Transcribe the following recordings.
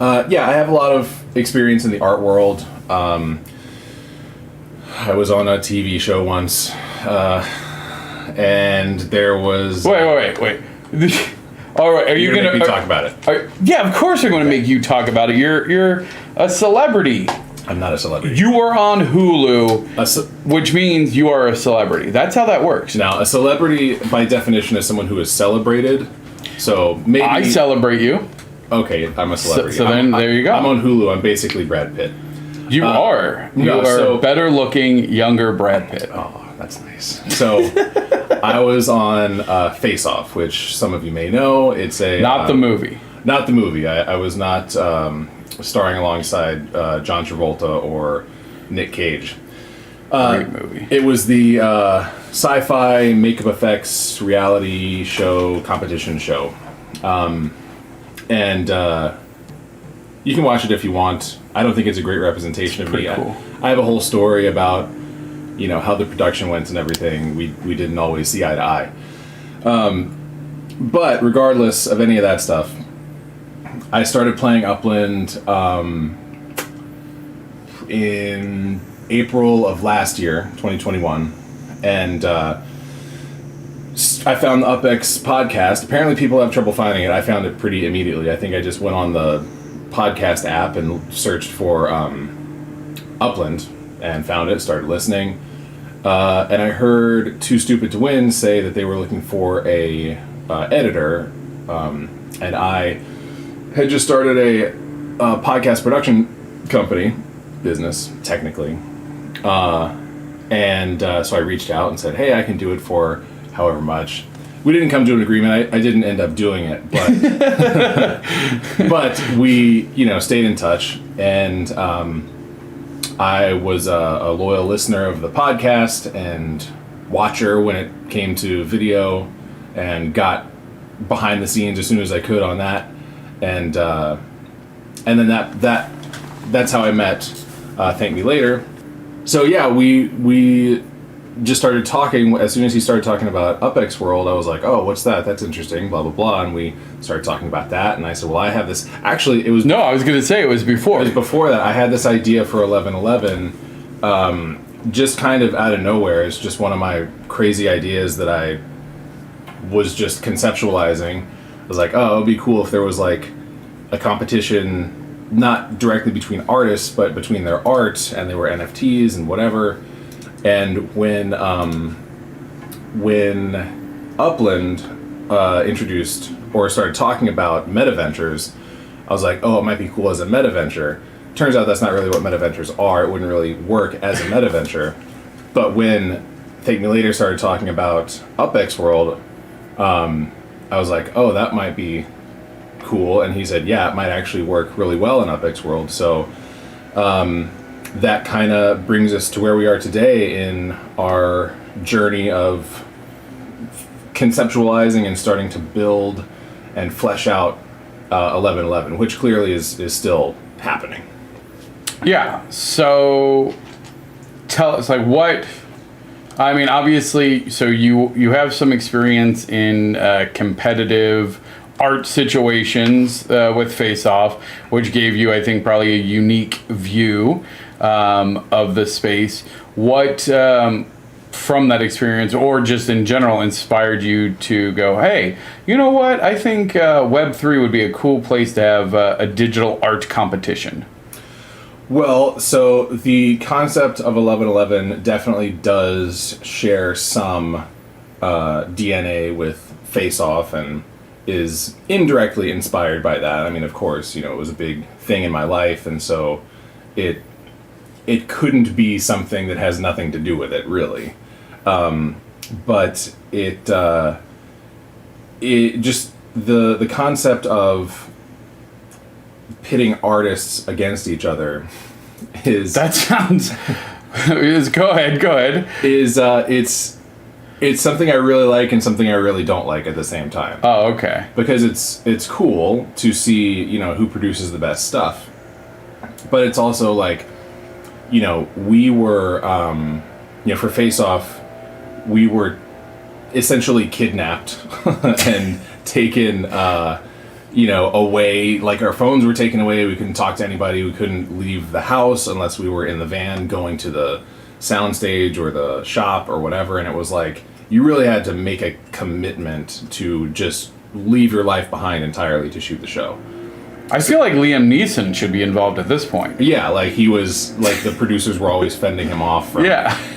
Yeah, I have a lot of experience in the art world. I was on a TV show once, and there was... Wait. All right, are you going to talk about it? Yeah, of course I'm going to make you talk about it. You're a celebrity. I'm not a celebrity. You are on Hulu, which means you are a celebrity. That's how that works. Now, a celebrity, by definition, is someone who is celebrated. So maybe... I celebrate you. Okay, I'm a celebrity. So then there you go. I'm on Hulu. I'm basically Brad Pitt. You are. You are better looking, younger Brad Pitt. Oh, that's nice. So I was on Face Off, which some of you may know. It's a... Not the movie. Not the movie. I was not starring alongside John Travolta or Nick Cage. Great movie. It was the sci-fi makeup effects reality show, competition show. And you can watch it if you want. I don't think it's a great representation of me. Cool. I have a whole story about, how the production went and everything. We didn't always see eye to eye. But regardless of any of that stuff, I started playing Upland in April of last year, 2021. And I found the UPX podcast. Apparently people have trouble finding it. I found it pretty immediately. I think I just went on the podcast app and searched for Upland and found it, started listening. And I heard Too Stupid to Win say that they were looking for a editor. And I had just started a podcast production company, business, technically. So I reached out and said, hey, I can do it for however much. We didn't come to an agreement. I didn't end up doing it, but but we, stayed in touch, and I was a loyal listener of the podcast and watcher when it came to video, and got behind the scenes as soon as I could on that, and then that's how I met ThankMeLater. So yeah, we just started talking. As soon as he started talking about UPX World, I was like, oh, what's that? That's interesting, blah, blah, blah. And we started talking about that. And I said, well, I have this... Actually, it was... No, I was going to say it was before. It was before that. I had this idea for 11/11, just kind of out of nowhere. It's just one of my crazy ideas that I was just conceptualizing. I was like, oh, it would be cool if there was like a competition, not directly between artists, but between their art, and they were NFTs and whatever. And when Upland introduced or started talking about meta ventures, I was like, oh, it might be cool as a meta venture. Turns out that's not really what meta ventures are. It wouldn't really work as a meta venture. But when ThankMeLater started talking about UPX World, I was like, oh, that might be cool. And he said, yeah, it might actually work really well in UPX World. So that kind of brings us to where we are today in our journey of conceptualizing and starting to build and flesh out 11/11, which clearly is still happening. Yeah. So tell us, like, what... I mean, obviously, so you have some experience in competitive art situations with Face Off, which gave you, I think, probably a unique view of the space. What from that experience, or just in general, inspired you to go, hey, you know what? I think Web3 would be a cool place to have a digital art competition. Well, so the concept of 11/11 definitely does share some DNA with Face Off and is indirectly inspired by that. I mean, of course, it was a big thing in my life, and so it couldn't be something that has nothing to do with it, really. But it just the concept of pitting artists against each other is... That sounds... Go ahead. It's something I really like and something I really don't like at the same time. Oh, okay. Because it's cool to see, who produces the best stuff. But it's also like, we were, for Face Off, we were essentially kidnapped and taken away. Like our phones were taken away. We couldn't talk to anybody. We couldn't leave the house unless we were in the van going to the soundstage or the shop or whatever. And it was like you really had to make a commitment to just leave your life behind entirely to shoot the show. I feel like Liam Neeson should be involved at this point. Yeah, like he was, like the producers were always fending him off from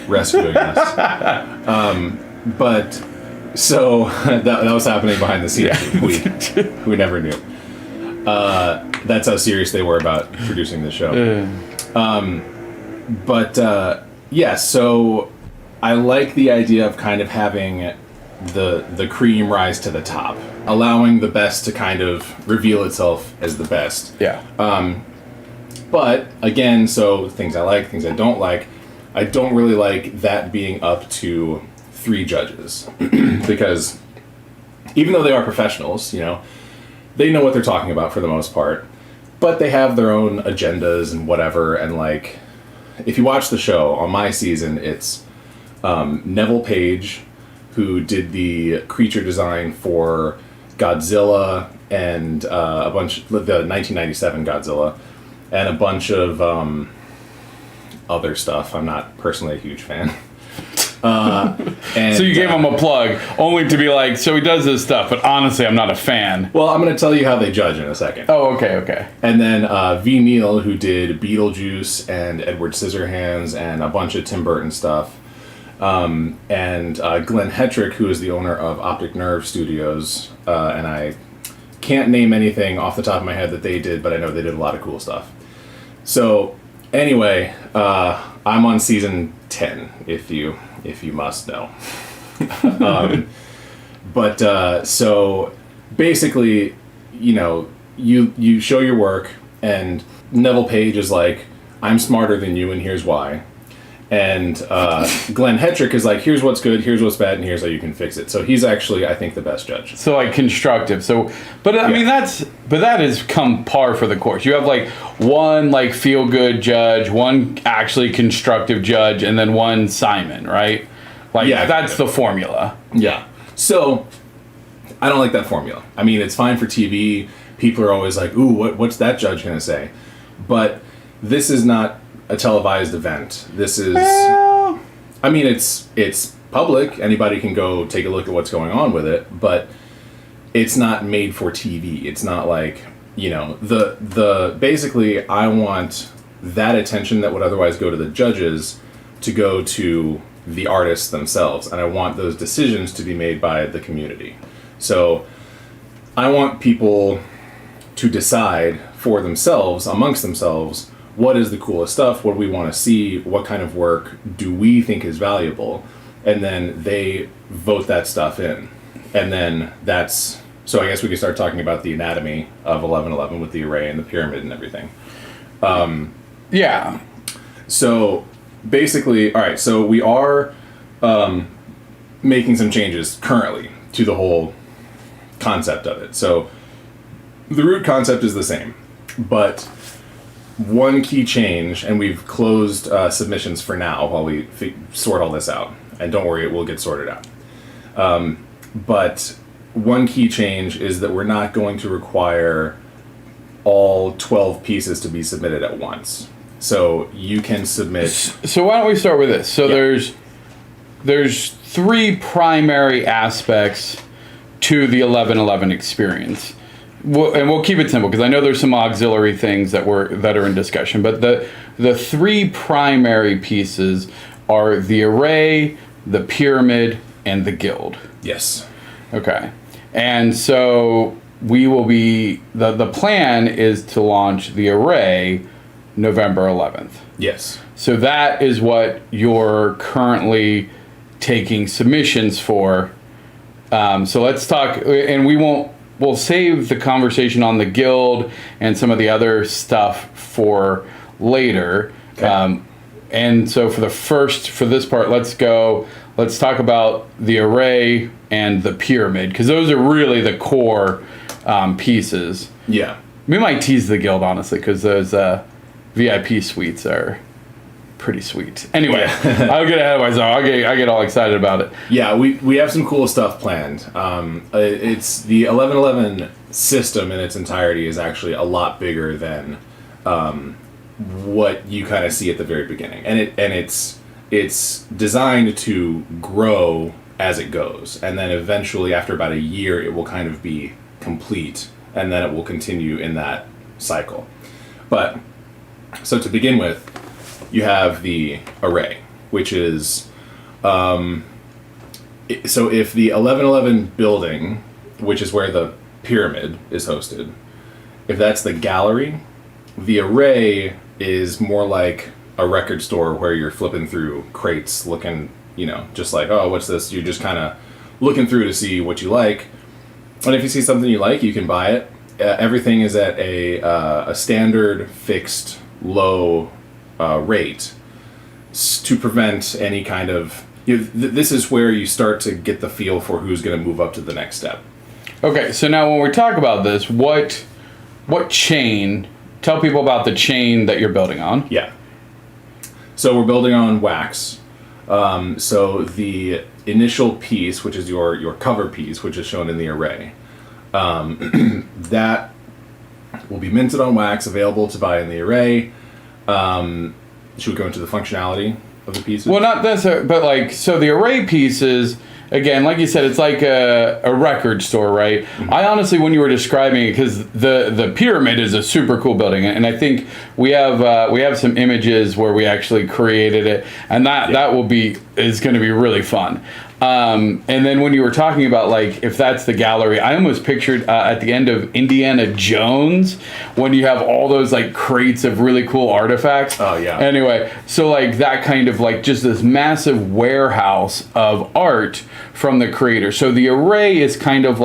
rescuing us. But so that was happening behind the scenes. Yeah. We never knew. That's how serious they were about producing the show. Yeah, so I like the idea of kind of having the cream rise to the top, allowing the best to kind of reveal itself as the best. Yeah. But again, so things I like, things I don't like. I don't really like that being up to 3 judges because even though they are professionals, they know what they're talking about for the most part, but they have their own agendas and whatever. And like, if you watch the show on my season, it's Neville Page, who did the creature design for Godzilla and a bunch, the 1997 Godzilla, and a bunch of other stuff. I'm not personally a huge fan. And, so you gave him a plug, only to be like, so he does this stuff, but honestly, I'm not a fan. Well, I'm going to tell you how they judge in a second. Oh, okay. And then V. Neal, who did Beetlejuice and Edward Scissorhands and a bunch of Tim Burton stuff. And Glenn Hetrick, who is the owner of Optic Nerve Studios, and I can't name anything off the top of my head that they did, but I know they did a lot of cool stuff. So, anyway, I'm on season 10, if you must know. So basically, you show your work, and Neville Page is like, I'm smarter than you, and here's why. And Glenn Hetrick is like, here's what's good, here's what's bad, and here's how you can fix it. So he's actually, I think, the best judge. So like constructive. I mean, that has come par for the course. You have like one like feel good judge, one actually constructive judge, and then one Simon, right? Like that's the formula. Yeah. So I don't like that formula. I mean, it's fine for TV. People are always like, ooh, what's that judge gonna say? But this is not a televised event. This is, I mean, it's public. Anybody can go take a look at what's going on with it, but it's not made for TV. It's not like, basically I want that attention that would otherwise go to the judges to go to the artists themselves. And I want those decisions to be made by the community. So I want people to decide for themselves, amongst themselves, what is the coolest stuff? What do we want to see? What kind of work do we think is valuable? And then they vote that stuff in. And then so I guess we can start talking about the anatomy of 1111 with the array and the pyramid and everything. Yeah. So basically, all right, so we are making some changes currently to the whole concept of it. So the root concept is the same, but one key change, and we've closed submissions for now while we sort all this out. And don't worry, it will get sorted out. But one key change is that we're not going to require all 12 pieces to be submitted at once. So you can submit... So why don't we start with this? So there's 3 primary aspects to the 1111 experience. We'll keep it simple because I know there's some auxiliary things that are in discussion, but the 3 primary pieces are the array, the pyramid, and the guild. Yes. Okay. And so we will be the plan is to launch the array November 11th. Yes. So that is what you're currently taking submissions for. So let's talk, and we'll save the conversation on the guild and some of the other stuff for later. Okay. And so for this part, let's talk about the array and the pyramid, because those are really the core pieces. Yeah. We might tease the guild, honestly, because those VIP suites are pretty sweet. Anyway, I'll get ahead of myself. I get all excited about it. Yeah, we have some cool stuff planned. It's the 1111 system in its entirety is actually a lot bigger than what you kind of see at the very beginning, and it's designed to grow as it goes, and then eventually after about a year it will kind of be complete, and then it will continue in that cycle. But so to begin with, you have the array, which is so if the 1111 building, which is where the pyramid is hosted, if that's the gallery, the array is more like a record store where you're flipping through crates looking, just like, oh, what's this? You're just kind of looking through to see what you like. And if you see something you like, you can buy it. Everything is at a standard fixed low rate to prevent any kind of... this is where you start to get the feel for who's going to move up to the next step. Okay, so now when we talk about this, what chain... Tell people about the chain that you're building on. Yeah. So we're building on Wax. So the initial piece, which is your cover piece, which is shown in the array, that will be minted on Wax, available to buy in the array. Should we go into the functionality of the pieces? Well, not necessarily, but so the array pieces, again, like you said, it's like a record store, right? Mm-hmm. I honestly, when you were describing it, because the pyramid is a super cool building, and I think we have some images where we actually created it, and that is going to be really fun. And then when you were talking about if that's the gallery, I almost pictured at the end of Indiana Jones when you have all those crates of really cool artifacts. Oh yeah. Anyway, so that kind of just this massive warehouse of art from the creator. So the array is kind of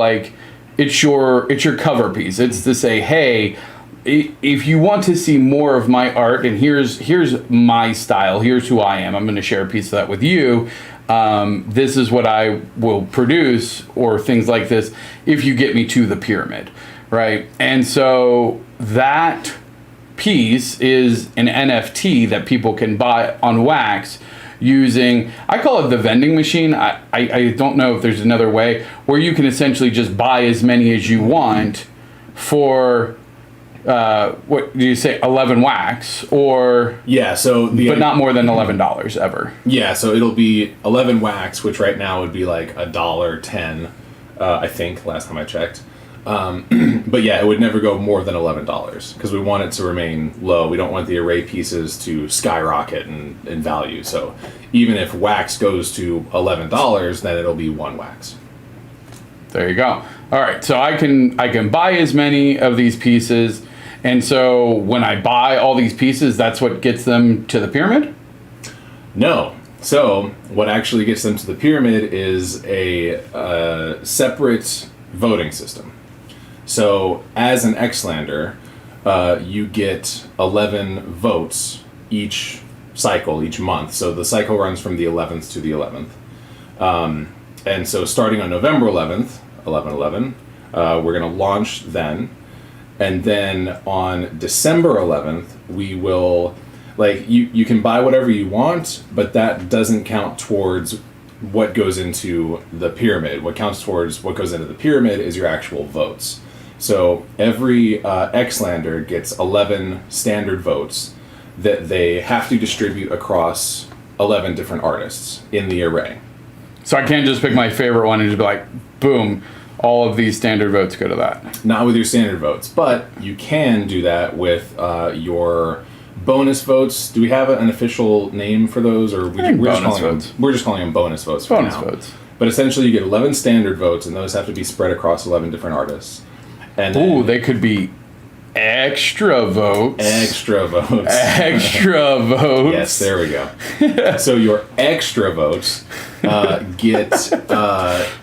it's your cover piece. It's to say, hey, if you want to see more of my art, and here's my style, here's who I am, I'm going to share a piece of that with you. This is what I will produce, or things like this, if you get me to the pyramid, right? And so that piece is an NFT that people can buy on Wax using, I call it the vending machine. I don't know if there's another way, where you can essentially just buy as many as you want for... what do you say, 11 wax, or but not more than $11 ever? Yeah, so it'll be 11 wax, which right now would be $1.10, I think, last time I checked. But yeah, it would never go more than $11 because we want it to remain low. We don't want the array pieces to skyrocket in value. So even if wax goes to $11, then it'll be one wax. There you go. All right, so I can buy as many of these pieces. And so when I buy all these pieces, that's what gets them to the pyramid? No. So what actually gets them to the pyramid is a separate voting system. So as an Xlander, you get 11 votes each cycle, each month. So the cycle runs from the 11th to the 11th. And so starting on November 11th, 11/11, we're going to launch then. And then on December 11th, we will, you can buy whatever you want, but that doesn't count towards what goes into the pyramid. What counts towards what goes into the pyramid is your actual votes. So every Xlander gets 11 standard votes that they have to distribute across 11 different artists in the array. So I can't just pick my favorite one and just be like, boom, all of these standard votes go to that. Not with your standard votes, but you can do that with your bonus votes. Do we have an official name for those, or we're just calling them bonus votes for bonus now. Votes. But essentially, you get 11 standard votes, and those have to be spread across 11 different artists. And then, they could be extra votes. Extra votes. Extra votes. Yes, there we go. So your extra votes get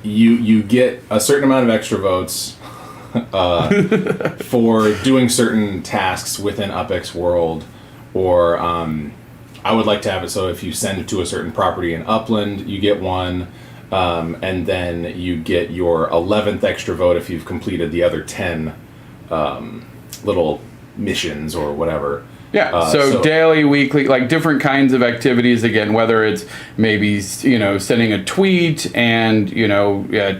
you get a certain amount of extra votes for doing certain tasks within UPX World, or I would like to have it so if you send it to a certain property in Upland, you get one. And then you get your 11th extra vote if you've completed the other 10 little missions or whatever. Yeah. So daily, weekly, like different kinds of activities. Again, whether it's maybe sending a tweet and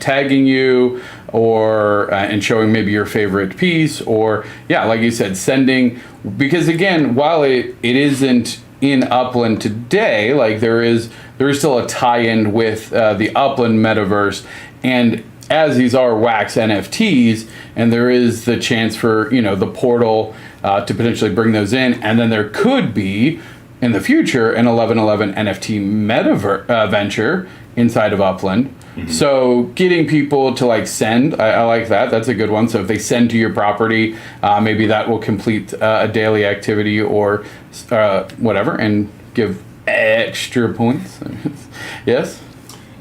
tagging you, or and showing maybe your favorite piece, or like you said, sending. Because again, while it isn't in Upland today, like there is still a tie-in with the Upland metaverse, and as these are wax NFTs, and there is the chance for the portal to potentially bring those in, and then there could be in the future an 1111 NFT metaverse venture inside of Upland. Mm-hmm. So getting people to like send, I like that. That's a good one. So if they send to your property, maybe that will complete a daily activity or whatever, and give extra points. Yes.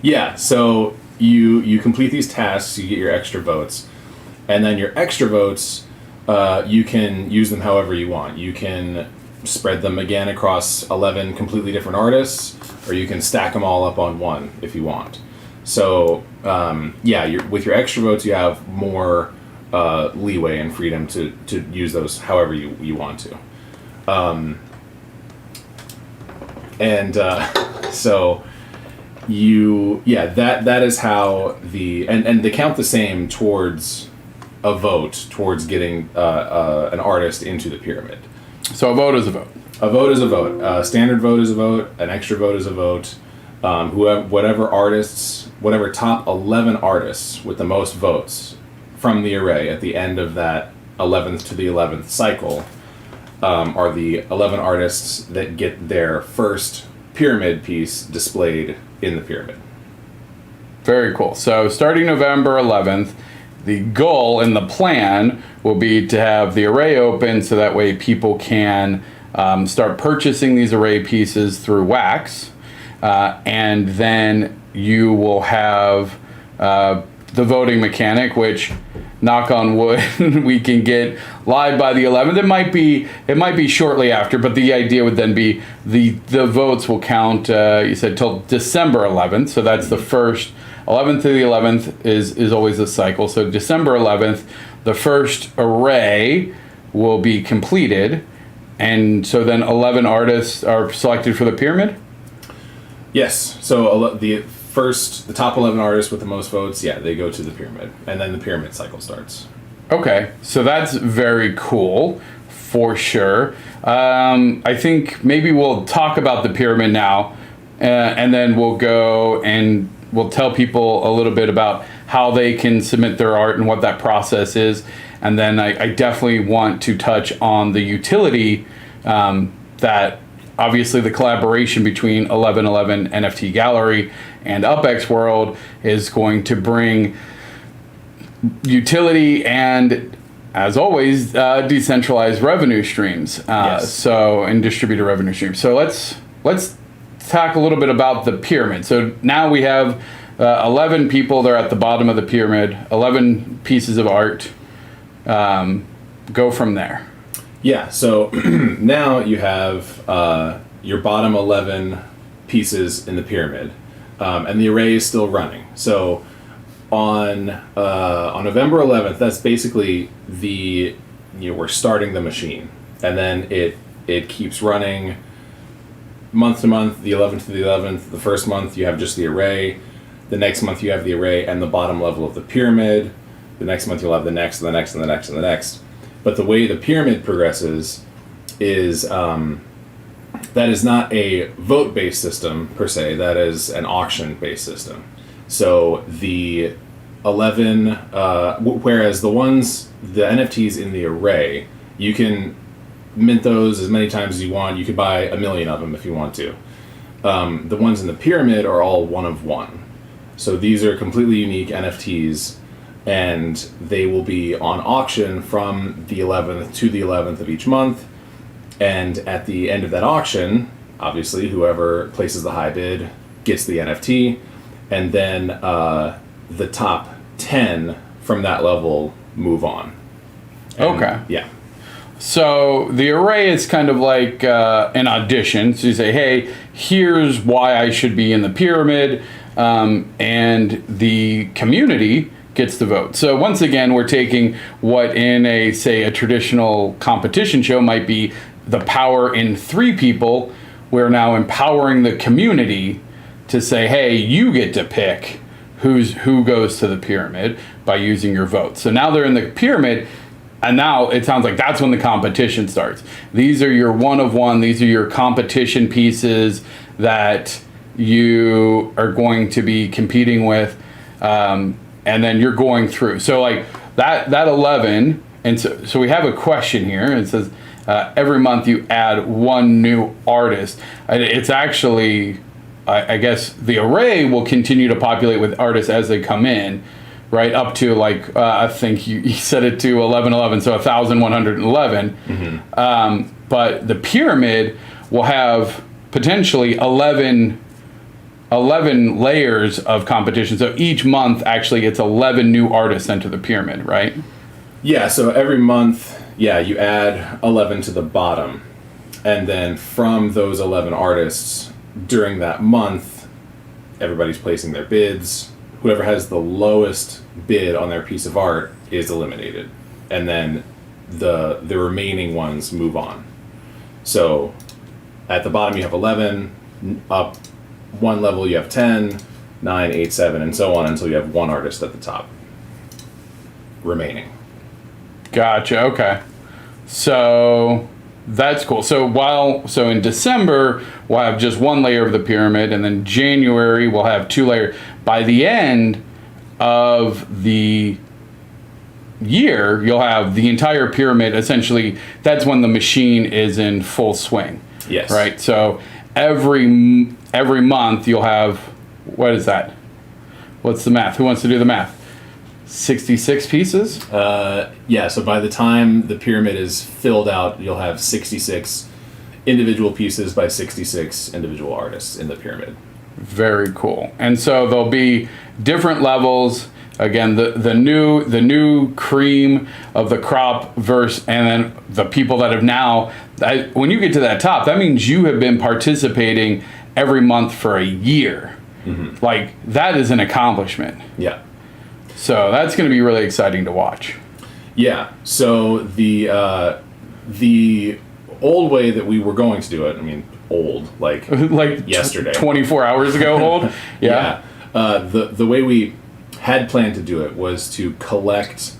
Yeah. So you complete these tasks, you get your extra votes, and then your extra votes, you can use them however you want. You can spread them again across 11 completely different artists, or you can stack them all up on one if you want. So with your extra votes, you have more leeway and freedom to use those however you want to. That is how and they count the same towards a vote, towards getting an artist into the pyramid. So a vote is a vote. A vote is a vote. A standard vote is a vote. An extra vote is a vote. Whatever top 11 artists with the most votes from the array at the end of that 11th to the 11th cycle are the 11 artists that get their first pyramid piece displayed in the pyramid. Very cool. So starting November 11th, the goal and the plan will be to have the array open so that way people can start purchasing these array pieces through Wax. And then you will have the voting mechanic, which, knock on wood, we can get live by the 11th. It might be shortly after, but the idea would then be the votes will count. You said till December 11th, so that's the first 11th to the 11th is always a cycle. So December 11th, the first array will be completed, and so then 11 artists are selected for the pyramid. Yes. So the top 11 artists with the most votes, they go to the pyramid, and then the pyramid cycle starts. Okay, so that's very cool, for sure. I think maybe we'll talk about the pyramid now, and then we'll go and we'll tell people a little bit about how they can submit their art and what that process is. And then I definitely want to touch on the utility that obviously the collaboration between 1111 NFT Gallery and UPX World is going to bring utility and, as always, decentralized revenue streams. Yes. And distributed revenue streams. So let's talk a little bit about the pyramid. So now we have 11 people. They're at the bottom of the pyramid. 11 pieces of art. Go from there. Yeah, so now you have your bottom 11 pieces in the pyramid, and the array is still running. So on November 11th, that's basically we're starting the machine, and then it keeps running month to month, the 11th to the 11th. The first month you have just the array. The next month you have the array and the bottom level of the pyramid. The next month you'll have the next, and the next, and the next, and the next. But the way the pyramid progresses is that is not a vote-based system per se. That is an auction-based system. So the 11, whereas the NFTs in the array, you can mint those as many times as you want. You could buy 1 million of them if you want to. The ones in the pyramid are all one of one. So these are completely unique NFTs, and they will be on auction from the 11th to the 11th of each month. And at the end of that auction, obviously, whoever places the high bid gets the NFT, and then the top 10 from that level move on. And, okay. Yeah. So the array is kind of like an audition. So you say, hey, here's why I should be in the pyramid, and the community gets the vote. So once again, we're taking what in a traditional competition show might be the power in 3 people. We're now empowering the community to say, hey, you get to pick who goes to the pyramid by using your vote. So now they're in the pyramid, and now it sounds like that's when the competition starts. These are your one of one. These are your competition pieces that you are going to be competing with, and then you're going through. So like that 11, and so we have a question here. It says every month you add 1 new artist. It's actually, I guess the array will continue to populate with artists as they come in, right? Up to like, I think you set it to 1111, so 1,111. Mm-hmm. But the pyramid will have potentially 11 layers of competition. So each month actually it's 11 new artists enter the pyramid, right? Yeah, so every month, you add 11 to the bottom. And then from those 11 artists, during that month, everybody's placing their bids. Whoever has the lowest bid on their piece of art is eliminated. And then the remaining ones move on. So at the bottom you have 11, up 1 level you have 10, 9, 8, 7, and so on until you have 1 artist at the top remaining. Gotcha, okay. So that's cool. So in December we'll have just 1 layer of the pyramid, and then January we'll have 2 layers. By the end of the year, you'll have the entire pyramid. Essentially, that's when the machine is in full swing. Yes. Right. So every month you'll have, what is that? What's the math? Who wants to do the math? 66 pieces? Yeah, so by the time the pyramid is filled out, you'll have 66 individual pieces by 66 individual artists in the pyramid. Very cool. And so there'll be different levels. Again, the new cream of the crop versus, and then the people that have now, when you get to that top, that means you have been participating every month for a year. Mm-hmm. Like, that is an accomplishment. Yeah. So that's going to be really exciting to watch. Yeah. So the old way that we were going to do it, I mean, old, like yesterday. 24 hours ago old? Yeah. The way we had planned to do it was to collect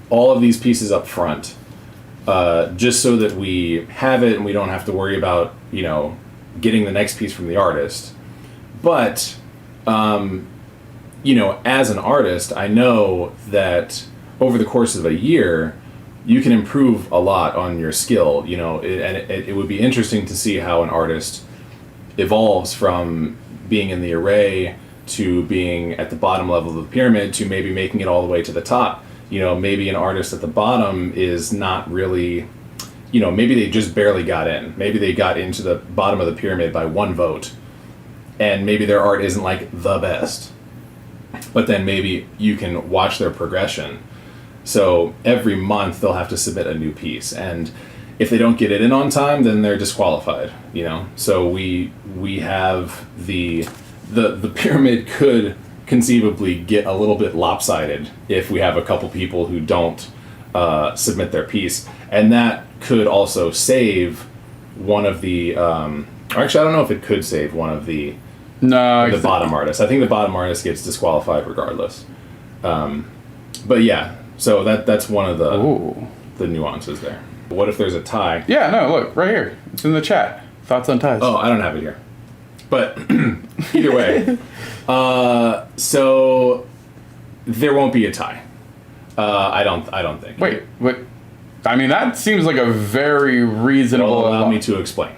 all of these pieces up front, just so that we have it and we don't have to worry about, getting the next piece from the artist. But, as an artist, I know that over the course of a year, you can improve a lot on your skill, and it would be interesting to see how an artist evolves from being in the array to being at the bottom level of the pyramid to maybe making it all the way to the top. Maybe an artist at the bottom is not really, maybe they just barely got in. Maybe they got into the bottom of the pyramid by 1 vote, and maybe their art isn't like the best. But then maybe you can watch their progression. So every month they'll have to submit a new piece, and if they don't get it in on time, then they're disqualified. So we have the pyramid could conceivably get a little bit lopsided if we have a couple people who don't submit their piece, and that could also save one of the. Actually, I don't know if it could save one of the. No, the bottom artist. I think the bottom artist gets disqualified regardless. But yeah, so that's one of the nuances there. What if there's a tie? Yeah, no, look, right here. It's in the chat. Thoughts on ties. Oh, I don't have it here. But either way, so there won't be a tie. I don't think. Wait. I mean, that seems like a very reasonable. Well, allow me to explain.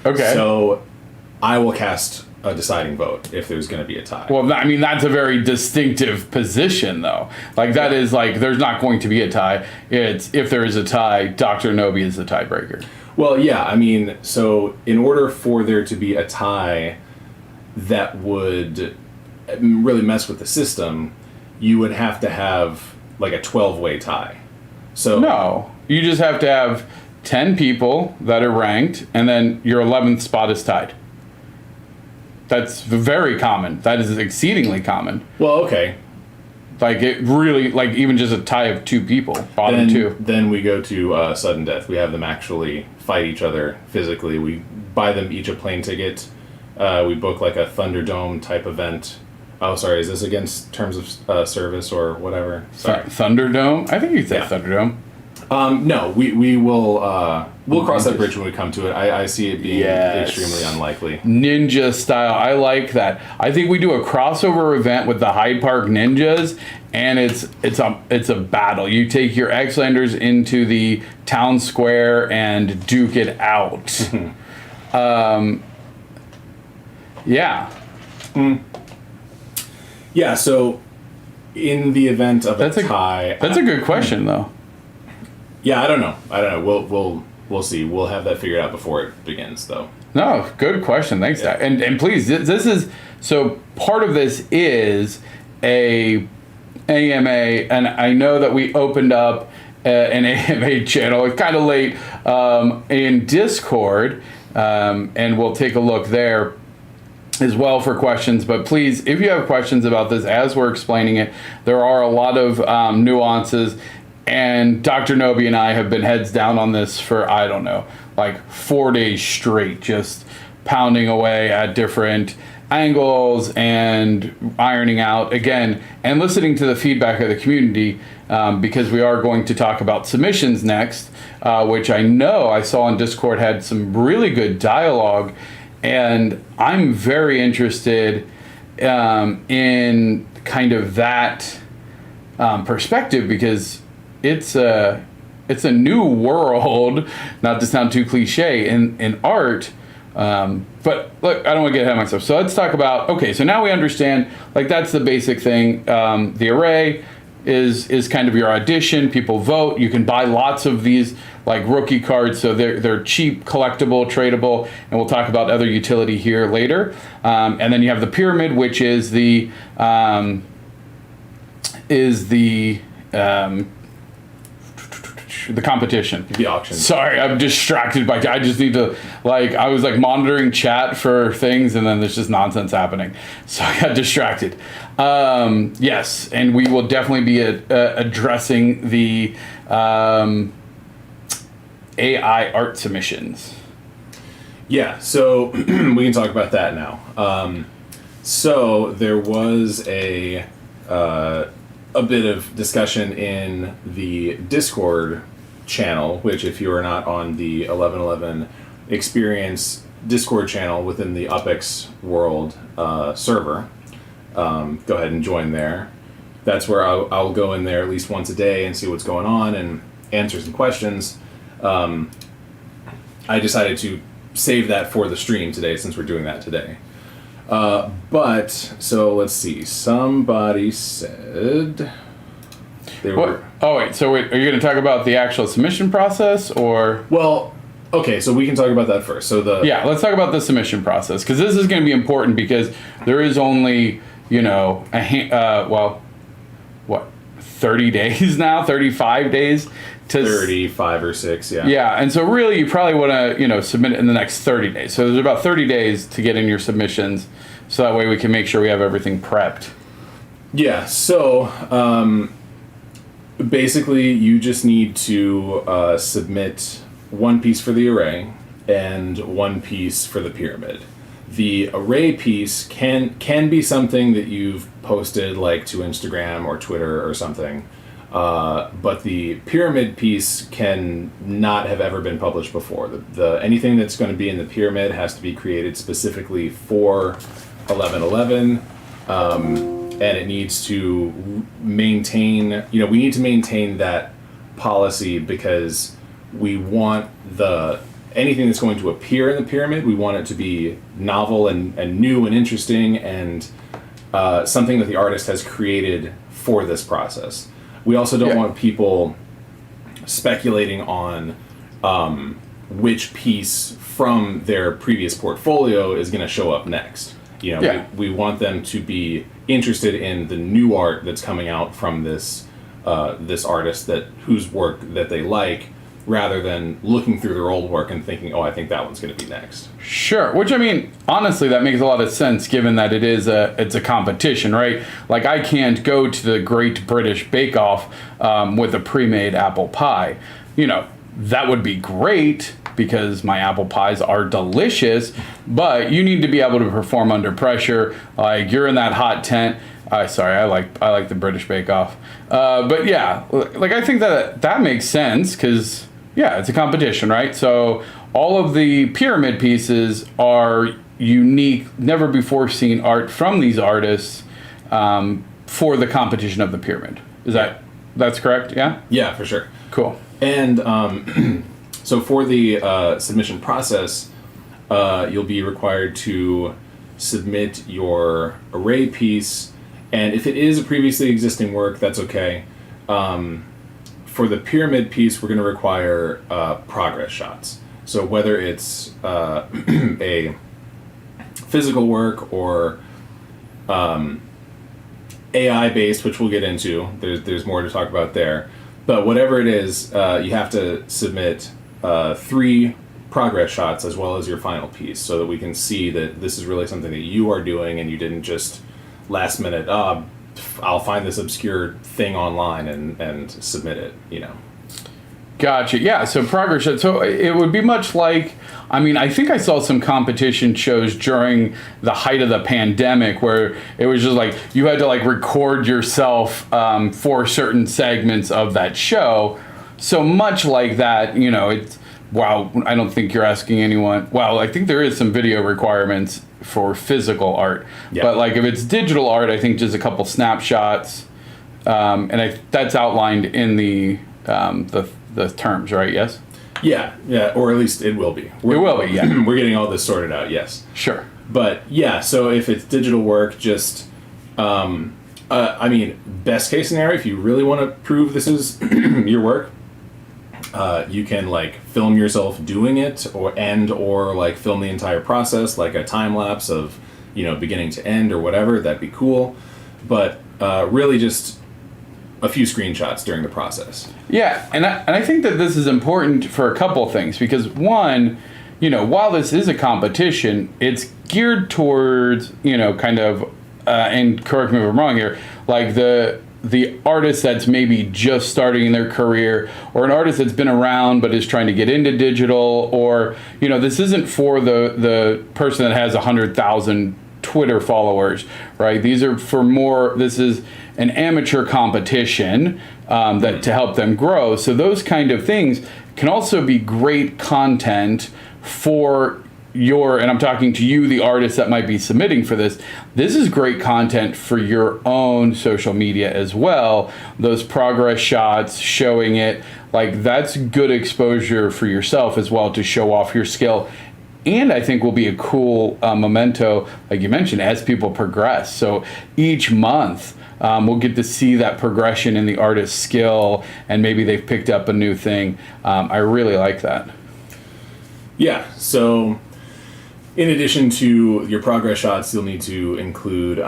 Okay. So I will cast a deciding vote if there's going to be a tie. Well, I mean, that's a very distinctive position, though. Like, that is like, there's not going to be a tie. It's, if there is a tie, DrKnowby is the tiebreaker. Well, yeah, I mean, so in order for there to be a tie that would really mess with the system, you would have to have like a 12-way tie. So no, you just have to have 10 people that are ranked, and then your 11th spot is tied. That's very common. That is exceedingly common. Well, okay. Like it really, like even just a tie of two people, bottom two. Then we go to sudden death. We have them actually fight each other physically. We buy them each a plane ticket. We book like a Thunderdome type event. Oh, sorry. Is this against terms of service or whatever? Sorry. Thunderdome? I think you said Thunderdome. No, we will we'll cross that bridge when we come to it. I see it being extremely unlikely. Ninja style. I like that. I think we do a crossover event with the Hyde Park Ninjas, and it's a battle. You take your Xlanders into the town square and duke it out. Yeah. Yeah, so in the event of a tie... That's a good question, though. Yeah, I don't know. We'll see. We'll have that figured out before it begins, though. No, good question. Thanks, Dad. And please, this is... So part of this is a AMA, and I know that we opened up an AMA channel. It's kind of late in Discord, and we'll take a look there as well for questions. But please, if you have questions about this as we're explaining it, there are a lot of nuances, and DrKnowby and I have been heads down on this for, I don't know, like 4 days straight, just pounding away at different angles and ironing out again and listening to the feedback of the community, because we are going to talk about submissions next, which I know I saw on Discord had some really good dialogue. And I'm very interested in kind of that perspective, because it's a new world, not to sound too cliche, in art. But look, I don't want to get ahead of myself. So let's talk about, okay, so now we understand, like that's the basic thing. The array is kind of your audition. People vote. You can buy lots of these like rookie cards, so they're cheap, collectible, tradable, and we'll talk about other utility here later. And then you have the pyramid, which is the competition. The auction. Sorry, I'm distracted by. I just need to I was like monitoring chat for things, and then there's just nonsense happening, so I got distracted. Yes, and we will definitely be addressing the AI art submissions. Yeah, so we can talk about that now. So there was a bit of discussion in the Discord channel, which if you are not on the 1111 Xperience Discord channel within the UPX World server, go ahead and join there. That's where I'll go in there at least once a day and see what's going on and answer some questions. I decided to save that for the stream today since we're doing that today. But, so let's see. Somebody said... Oh, wait. So are you going to talk about the actual submission process, or... Well, okay, so we can talk about that first. So Yeah, let's talk about the submission process, because this is going to be important, because there is only, 30 days now? 35 days? 35 or 6, yeah. Yeah, and so really you probably want to, submit it in the next 30 days. So there's about 30 days to get in your submissions, so that way we can make sure we have everything prepped. Yeah, so basically you just need to submit one piece for the array and one piece for the pyramid. The array piece can be something that you've posted like to Instagram or Twitter or something. But the pyramid piece can not have ever been published before. Anything that's going to be in the pyramid has to be created specifically for 1111, and it needs to maintain. We need to maintain that policy, because we want anything that's going to appear in the pyramid, we want it to be novel and new and interesting, and something that the artist has created for this process. We also don't want people speculating on which piece from their previous portfolio is going to show up next. We want them to be interested in the new art that's coming out from this artist whose work that they like, rather than looking through their old work and thinking, oh, I think that one's going to be next. Sure. Which, I mean, honestly, that makes a lot of sense given that it's a competition, right? Like, I can't go to the Great British Bake Off with a pre-made apple pie. You know, that would be great because my apple pies are delicious, but you need to be able to perform under pressure. Like, you're in that hot tent. Sorry, I like the British Bake Off. But yeah, like, I think that makes sense because, yeah, it's a competition, right? So all of the pyramid pieces are unique, never before seen art from these artists for the competition of the pyramid. That's correct? Yeah? Yeah, for sure. Cool. And so for the submission process, you'll be required to submit your array piece, and if it is a previously existing work, that's okay. For the pyramid piece, we're going to require progress shots. So whether it's a physical work or AI-based, which we'll get into, there's more to talk about there. But whatever it is, you have to submit 3 progress shots as well as your final piece so that we can see that this is really something that you are doing and you didn't just last minute, I'll find this obscure thing online and submit it, you know. Gotcha. Yeah, so progress shot. So it would be much like, I mean, I think I saw some competition shows during the height of the pandemic where it was just like you had to like record yourself for certain segments of that show. So much like that, you know, it's, wow, I don't think you're asking anyone. Well, I think there is some video requirements for physical art. Yeah. But like if it's digital art, I think just a couple snapshots. And that's outlined in the terms, right? Yes? Yeah, or at least it will be. It will be, yeah. We're getting all this sorted out, yes. Sure. But yeah, so if it's digital work, just, I mean, best case scenario, if you really want to prove this is your work, you can like film yourself doing it or like film the entire process, like a time lapse of, you know, beginning to end or whatever. That'd be cool. But really just a few screenshots during the process. Yeah, and I think that this is important for a couple of things because one, you know, while this is a competition, it's geared towards, you know, kind of, and correct me if I'm wrong here, like the artist that's maybe just starting in their career or an artist that's been around but is trying to get into digital, or, you know, this isn't for the person that has 100,000 Twitter followers, right? These are for more, this is an amateur competition that to help them grow. So those kind of things can also be great content for and I'm talking to you, the artist that might be submitting for this. This is great content for your own social media as well. Those progress shots showing it, like that's good exposure for yourself as well to show off your skill. And I think will be a cool memento, like you mentioned, as people progress. So each month we'll get to see that progression in the artist's skill, and maybe they've picked up a new thing. I really like that. Yeah, so in addition to your progress shots, you'll need to include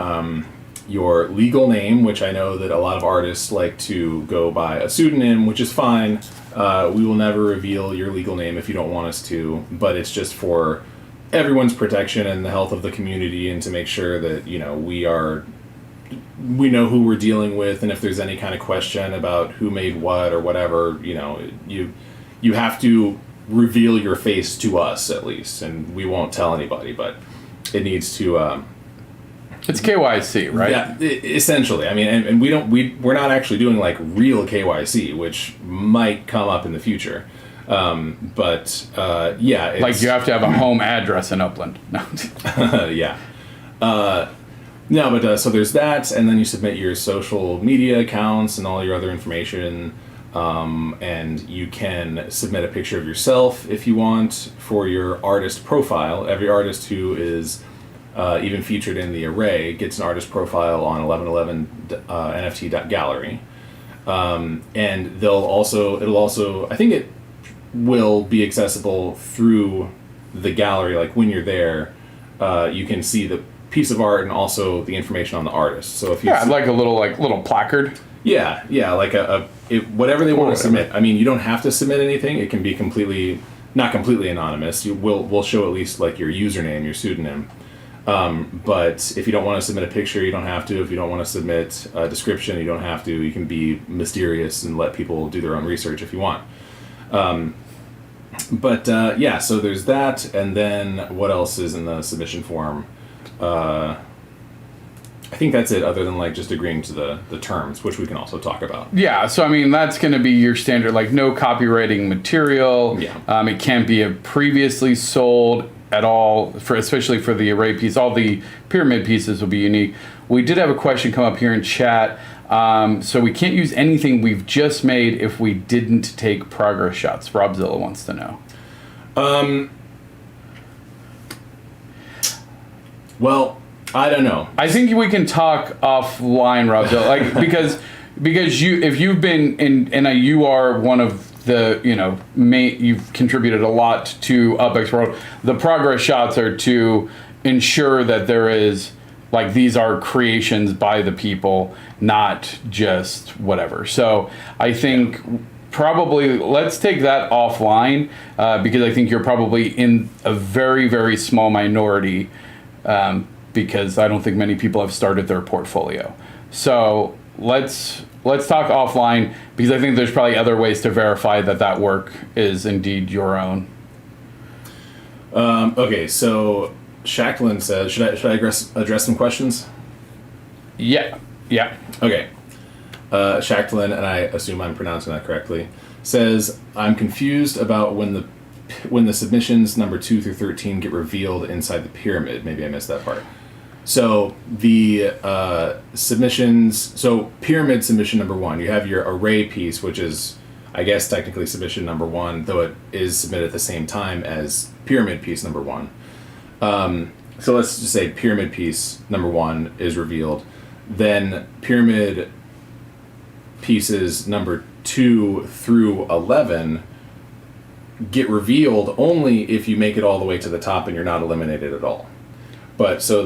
your legal name, which I know that a lot of artists like to go by a pseudonym, which is fine. We will never reveal your legal name if you don't want us to, but it's just for everyone's protection and the health of the community, and to make sure that, you know, we know who we're dealing with, and if there's any kind of question about who made what or whatever, you know, you have to reveal your face to us at least, and we won't tell anybody, but it needs to it's KYC, right? Yeah, essentially. I mean, and we're not actually doing like real KYC, which might come up in the future. But yeah, it's, like you have to have a home address in Upland. No. Yeah. No, but so there's that, and then you submit your social media accounts and all your other information. And you can submit a picture of yourself if you want for your artist profile. Every artist who is even featured in the array gets an artist profile on 1111 NFT Gallery. And it'll also, I think it will be accessible through the gallery. Like when you're there, you can see the piece of art and also the information on the artist. So if you like a little placard. Yeah, like whatever they want to submit. I mean, you don't have to submit anything. It can be not completely anonymous. We'll show at least like your username, your pseudonym. But if you don't want to submit a picture, you don't have to. If you don't want to submit a description, you don't have to. You can be mysterious and let people do their own research if you want. So there's that, and then what else is in the submission form? I think that's it, other than like just agreeing to the terms, which we can also talk about. Yeah, so I mean that's going to be your standard, like no copywriting material. Yeah. It can't be a previously sold at all, especially for the array piece. All the pyramid pieces will be unique. We did have a question come up here in chat. So we can't use anything we've just made if we didn't take progress shots. Robzilla wants to know. Well, I don't know. I think we can talk offline, Robzilla, like because if you've been you are one of the you've contributed a lot to UPX World. The progress shots are to ensure that there is like these are creations by the people, not just whatever. So I think probably let's take that offline because I think you're probably in a very, very small minority because I don't think many people have started their portfolio. So let's talk offline because I think there's probably other ways to verify that work is indeed your own. Okay, so Shacklin says, should I address some questions? Yeah. Okay. Shacklin, and I assume I'm pronouncing that correctly, says, I'm confused about when the submissions number 2 through 13 get revealed inside the pyramid. Maybe I missed that part. So the submissions, so pyramid submission number 1, you have your array piece, which is, I guess, technically submission number 1, though it is submitted at the same time as pyramid piece number 1. So let's just say pyramid piece number 1 is revealed. Then pyramid pieces number 2 through 11 get revealed only if you make it all the way to the top and you're not eliminated at all. But so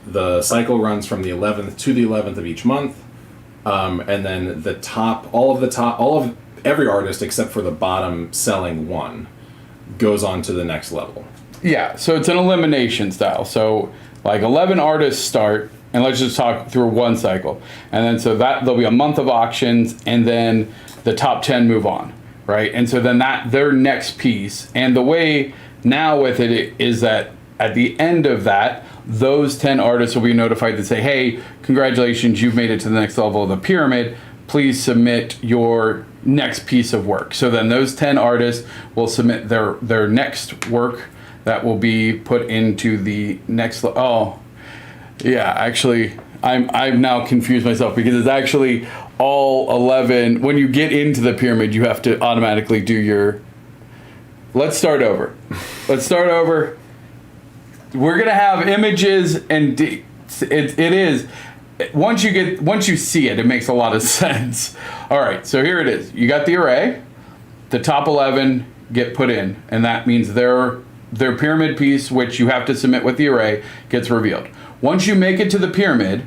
the cycle runs from the 11th to the 11th of each month, and then all of every artist except for the bottom selling one goes on to the next level. Yeah, so it's an elimination style. So like 11 artists start, and let's just talk through one cycle, and then so that there'll be a month of auctions, and then the top 10 move on, right? And so then their next piece, and the way now with it is that at the end of that, those 10 artists will be notified to say, hey, congratulations, you've made it to the next level of the pyramid. Please submit your next piece of work. So then those 10 artists will submit their next work that will be put into the next actually, I've now confused myself because it's actually all 11. When you get into the pyramid, you have to automatically do your... Let's start over. We're gonna have images, and it is once you see it, it makes a lot of sense. All right, so here it is. You got the array. The top 11 get put in, and that means their pyramid piece, which you have to submit with the array, gets revealed. Once you make it to the pyramid,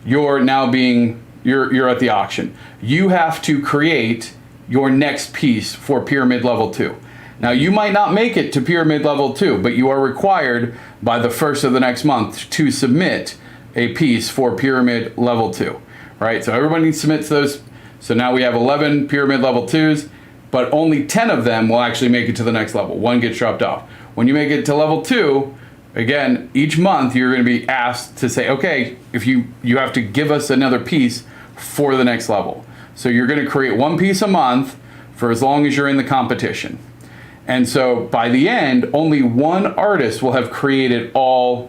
you're at the auction. You have to create your next piece for pyramid level 2. Now, you might not make it to pyramid level 2, but you are required by the first of the next month to submit a piece for pyramid level 2, right? So everybody submits those. So now we have 11 pyramid level 2s, but only 10 of them will actually make it to the next level. One gets dropped off. When you make it to level 2, again, each month you're going to be asked to say, okay, if you have to give us another piece for the next level. So you're going to create one piece a month for as long as you're in the competition. And so by the end, only one artist will have created all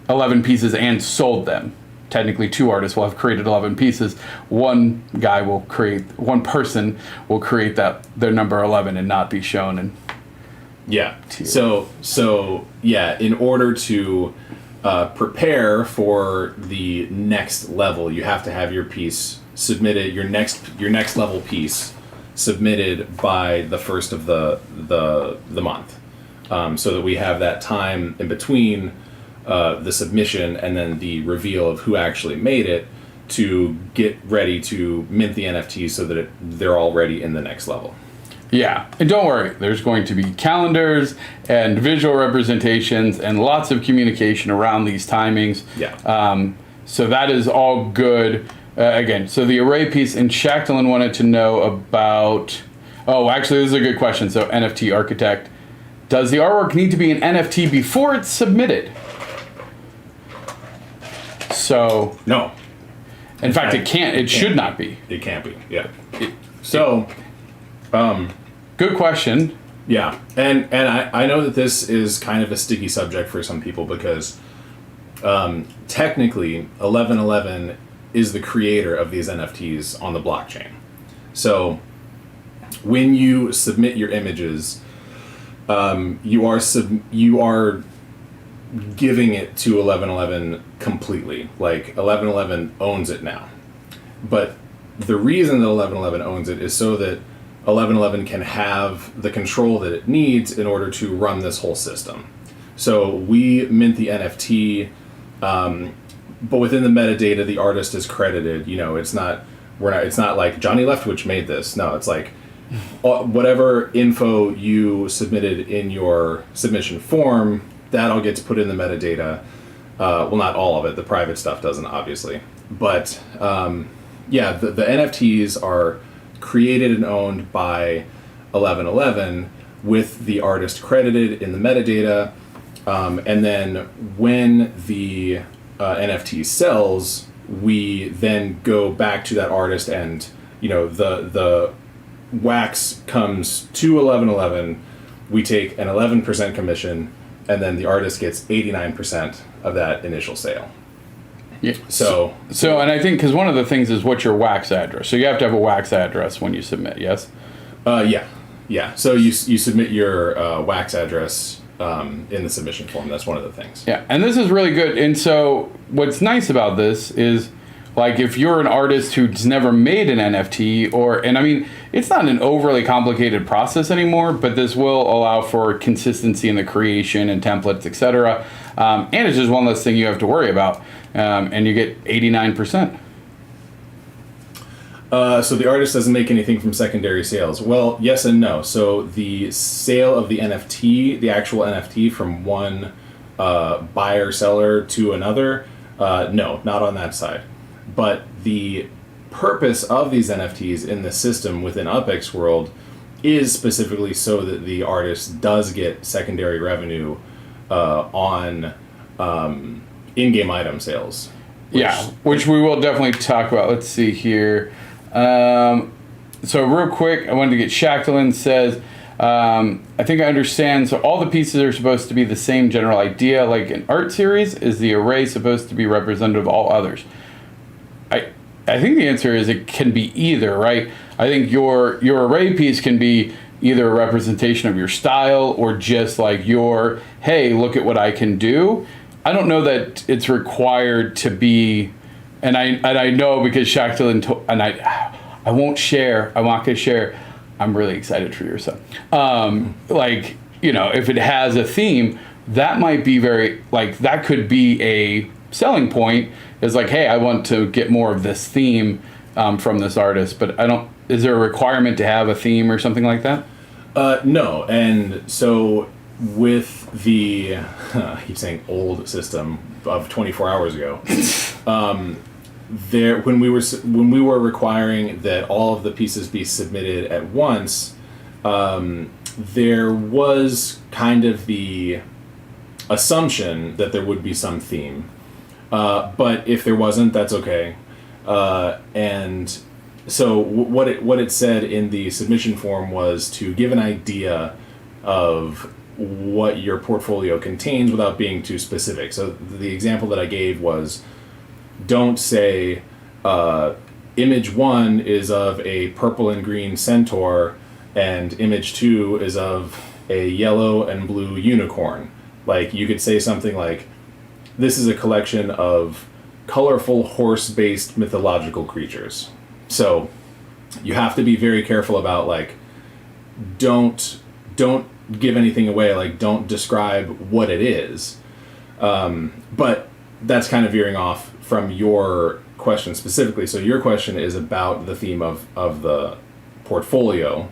11 pieces and sold them. Technically, 2 artists will have created 11 pieces. One person will create their number 11 and not be shown. And yeah. So yeah, in order to prepare for the next level, you have to have your piece submitted, your next level piece submitted by the first of the month, so that we have that time in between the submission and then the reveal of who actually made it to get ready to mint the NFTs so that they're already in the next level. Yeah, and don't worry, there's going to be calendars and visual representations and lots of communication around these timings. Yeah. So that is all good. Again, so the array piece, and Shacklin wanted to know about, oh, actually, this is a good question. So NFT architect, does the artwork need to be an NFT before it's submitted? So. No. In fact, it should not be. It can't be, yeah. So. Good question. Yeah, and I know that this is kind of a sticky subject for some people because technically 1111 is the creator of these NFTs on the blockchain. So when you submit your images, you are giving it to 1111 completely. Like 1111 owns it now. But the reason that 1111 owns it is so that 1111 can have the control that it needs in order to run this whole system. So we mint the NFT, but within the metadata, the artist is credited. You know, it's not like Johnny Leftwich made this. No, it's like whatever info you submitted in your submission form, that all gets put in the metadata. Well, not all of it. The private stuff doesn't, obviously. But yeah, the NFTs are created and owned by 1111 with the artist credited in the metadata, and then when the NFT sells, we then go back to that artist, and you know the wax comes to 1111. We take an 11% commission, and then the artist gets 89% of that initial sale. Yeah. So, and I think because one of the things is what's your wax address. So you have to have a wax address when you submit. Yes. Yeah. So you submit your wax address in the submission form. That's one of the things. Yeah, and this is really good. And so what's nice about this is, like, if you're an artist who's never made an NFT, and I mean, it's not an overly complicated process anymore, but this will allow for consistency in the creation and templates, etc. And it's just one less thing you have to worry about. And you get 89%. So the artist doesn't make anything from secondary sales. Well, yes and no. So the sale of the NFT, the actual NFT from one buyer seller to another, no, not on that side. But the purpose of these NFTs in the system within UPX World is specifically so that the artist does get secondary revenue on in-game item sales. Which we will definitely talk about. Let's see here. So real quick, I wanted to get Shacklin says, I think I understand. So all the pieces are supposed to be the same general idea, like an art series. Is the array supposed to be representative of all others? I think the answer is it can be either, right? I think your array piece can be either a representation of your style or just like your, hey, look at what I can do. I don't know that it's required to be, and I know because Shacklin and I won't share. I'm not going to share. I'm really excited for your son. Like, you know, if it has a theme, that might be that could be a selling point. Is like, hey, I want to get more of this theme from this artist, but is there a requirement to have a theme or something like that? No, and so with the I keep saying old system of 24 hours ago, when we were requiring that all of the pieces be submitted at once, there was kind of the assumption that there would be some theme. But if there wasn't, that's okay. And so what it said in the submission form was to give an idea of what your portfolio contains without being too specific. So the example that I gave was, don't say image 1 is of a purple and green centaur and image 2 is of a yellow and blue unicorn. Like, you could say something like, this is a collection of colorful horse-based mythological creatures. So you have to be very careful about, like, don't give anything away, like, don't describe what it is. But that's kind of veering off from your question specifically, so your question is about the theme of the portfolio.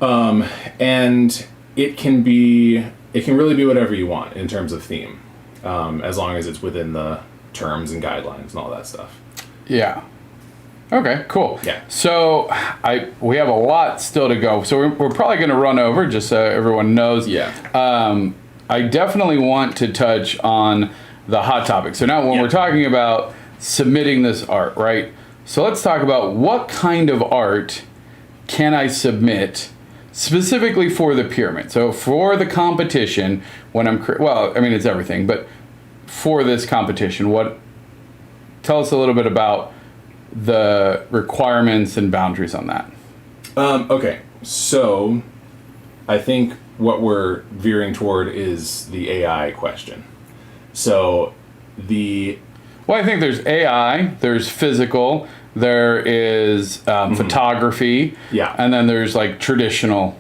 And it can really be whatever you want in terms of theme, as long as it's within the terms and guidelines and all that stuff. Yeah. Okay, cool. Yeah. So we have a lot still to go. So we're probably going to run over just so everyone knows. Yeah. I definitely want to touch on the hot topic. So now when we're talking about submitting this art, right? So let's talk about what kind of art can I submit specifically for the pyramid. So for the competition, when it's everything, but for this competition, tell us a little bit about the requirements and boundaries on that. Okay, so I think what we're veering toward is the AI question. So I think there's AI, there's physical, there is photography, and then there's like traditional.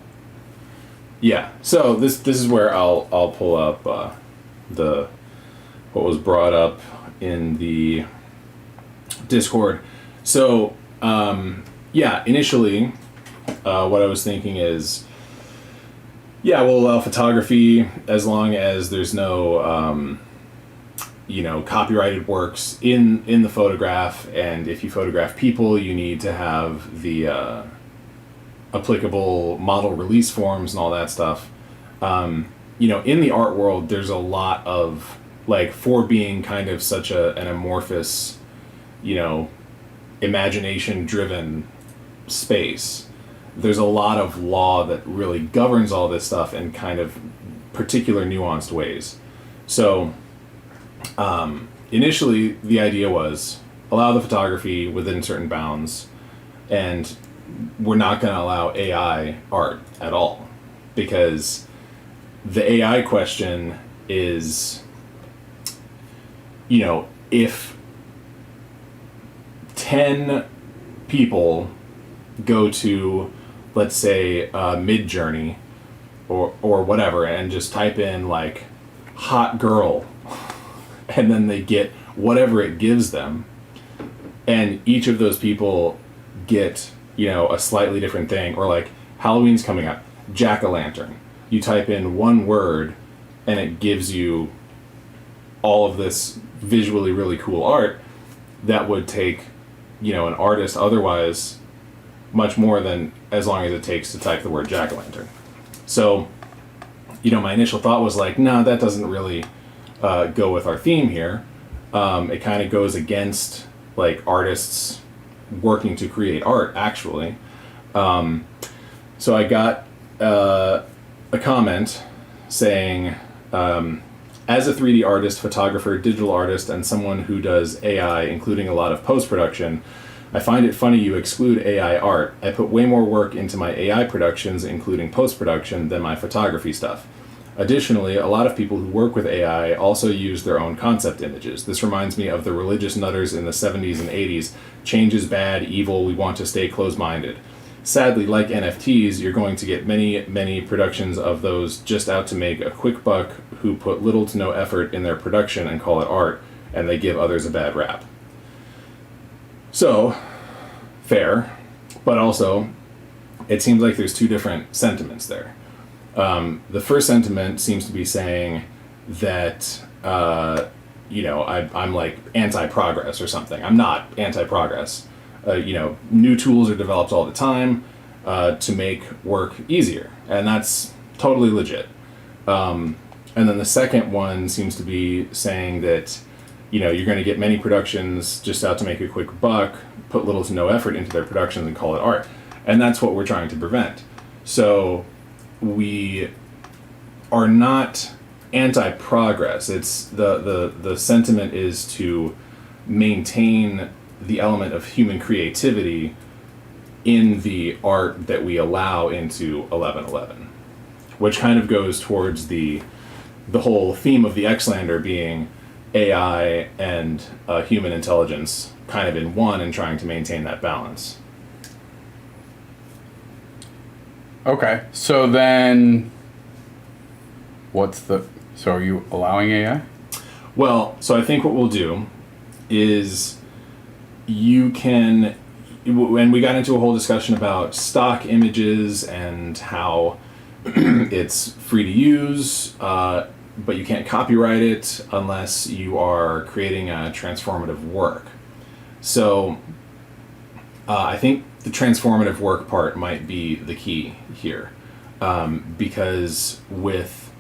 Yeah. So this is where I'll pull up what was brought up in the Discord. So initially, what I was thinking is, we'll allow photography as long as there's no copyrighted works in the photograph, and if you photograph people, you need to have the applicable model release forms and all that stuff. In the art world, there's a lot of, for being kind of such an amorphous, imagination-driven space, there's a lot of law that really governs all this stuff in kind of particular nuanced ways. So initially, the idea was allow the photography within certain bounds, and we're not going to allow AI art at all, because the AI question is, if 10 people go to, let's say, Midjourney or whatever, and just type in hot girl, and then they get whatever it gives them, and each of those people get a slightly different thing, or Halloween's coming up, jack-o'-lantern. You type in one word and it gives you all of this visually really cool art that would take an artist otherwise much more than as long as it takes to type the word jack-o'-lantern. So my initial thought was no, that doesn't really go with our theme here. It kind of goes against artists working to create art, actually. So I got a comment saying, as a 3D artist, photographer, digital artist, and someone who does AI, including a lot of post-production, I find it funny you exclude AI art. I put way more work into my AI productions, including post-production, than my photography stuff. Additionally, a lot of people who work with AI also use their own concept images. This reminds me of the religious nutters in the 70s and 80s. Change is bad, evil, we want to stay closed-minded. Sadly, like NFTs, you're going to get many, many productions of those just out to make a quick buck who put little to no effort in their production and call it art, and they give others a bad rap. So, fair, but also, it seems like there's two different sentiments there. The first sentiment seems to be saying that, I'm anti-progress or something. I'm not anti-progress. New tools are developed all the time to make work easier, and that's totally legit. And then the second one seems to be saying that, you're going to get many productions just out to make a quick buck, put little to no effort into their productions and call it art. And that's what we're trying to prevent. So we are not anti-progress. It's the sentiment is to maintain the element of human creativity in the art that we allow into 1111, which kind of goes towards the whole theme of the Xlander being AI and human intelligence kind of in one, and trying to maintain that balance. Okay, so then so are you allowing AI? Well, so I think what we'll do is you can, when we got into a whole discussion about stock images and how it's free to use, but you can't copyright it unless you are creating a transformative work. So I think the transformative work part might be the key here, because with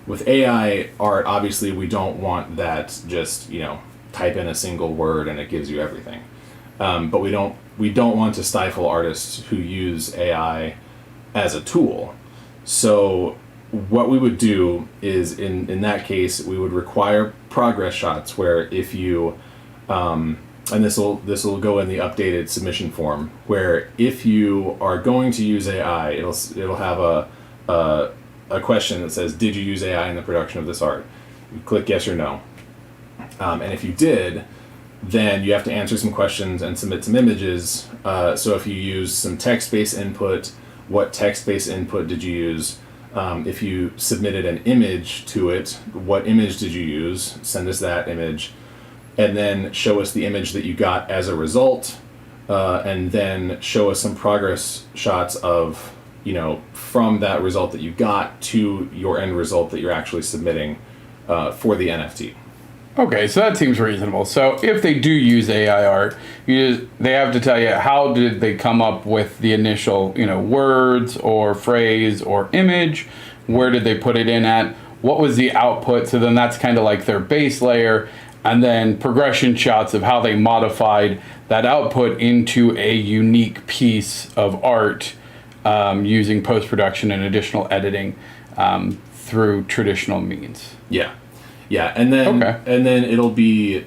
AI art, obviously we don't want that just, type in a single word and it gives you everything. But we don't want to stifle artists who use AI as a tool. So what we would do is, in that case, we would require progress shots where if you, and this will go in the updated submission form, where if you are going to use AI, it'll have a question that says, did you use AI in the production of this art? You click yes or no. And if you did, then you have to answer some questions and submit some images. So if you use some text-based input, what text-based input did you use? If you submitted an image to it, what image did you use? Send us that image. And then show us the image that you got as a result. And then show us some progress shots of, from that result that you got to your end result that you're actually submitting for the NFT. Okay, so that seems reasonable. So if they do use AI art, they have to tell you how did they come up with the initial, words or phrase or image, where did they put it in at, what was the output, so then that's kind of like their base layer, and then progression shots of how they modified that output into a unique piece of art using post-production and additional editing through traditional means. Yeah, and then it'll be,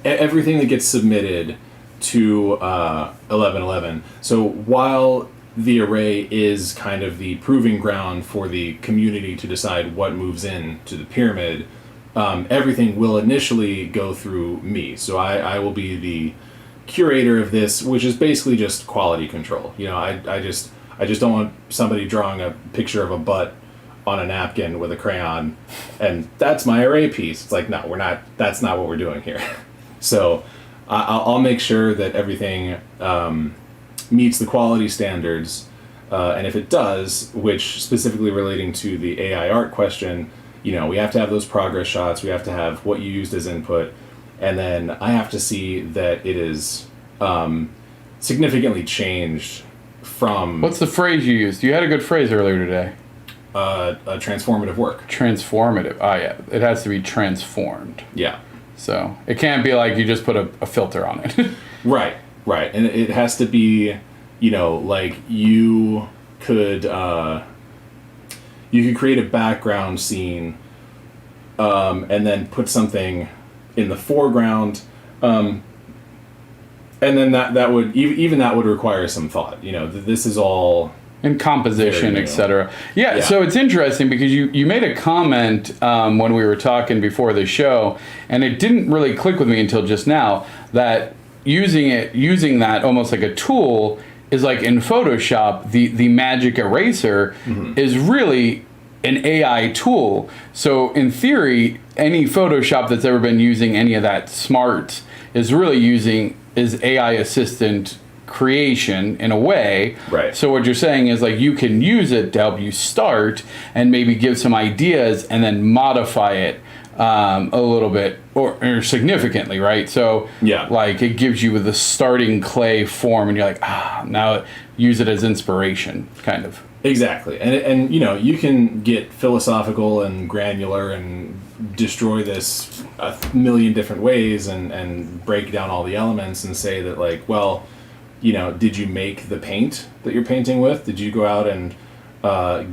everything that gets submitted to 1111. So while the array is kind of the proving ground for the community to decide what moves in to the pyramid, everything will initially go through me. So I will be the curator of this, which is basically just quality control. I just don't want somebody drawing a picture of a butt on a napkin with a crayon, and that's my array piece. It's like, no, we're not. That's not what we're doing here. So I'll make sure that everything meets the quality standards, and if it does, which specifically relating to the AI art question, we have to have those progress shots. We have to have what you used as input, and then I have to see that it is significantly changed from. What's the phrase you used? You had a good phrase earlier today. A transformative work. Transformative. Oh, yeah. It has to be transformed. Yeah. So it can't be like you just put a filter on it. Right. And it has to be, like you could create a background scene and then put something in the foreground. And then that would, even that would require some thought. This is all... And composition, etc. Yeah, so it's interesting because you made a comment when we were talking before the show, and it didn't really click with me until just now, that using that almost like a tool is like in Photoshop, the magic eraser is really an AI tool. So in theory, any Photoshop that's ever been using any of that smarts is AI assistant creation in a way. Right. So what you're saying is like you can use it to help you start and maybe give some ideas and then modify it a little bit or significantly, right? So like it gives you the starting clay form and you're like, now use it as inspiration, kind of. Exactly. And you can get philosophical and granular and destroy this a million different ways and break down all the elements and say that like, well, did you make the paint that you're painting with? Did you go out and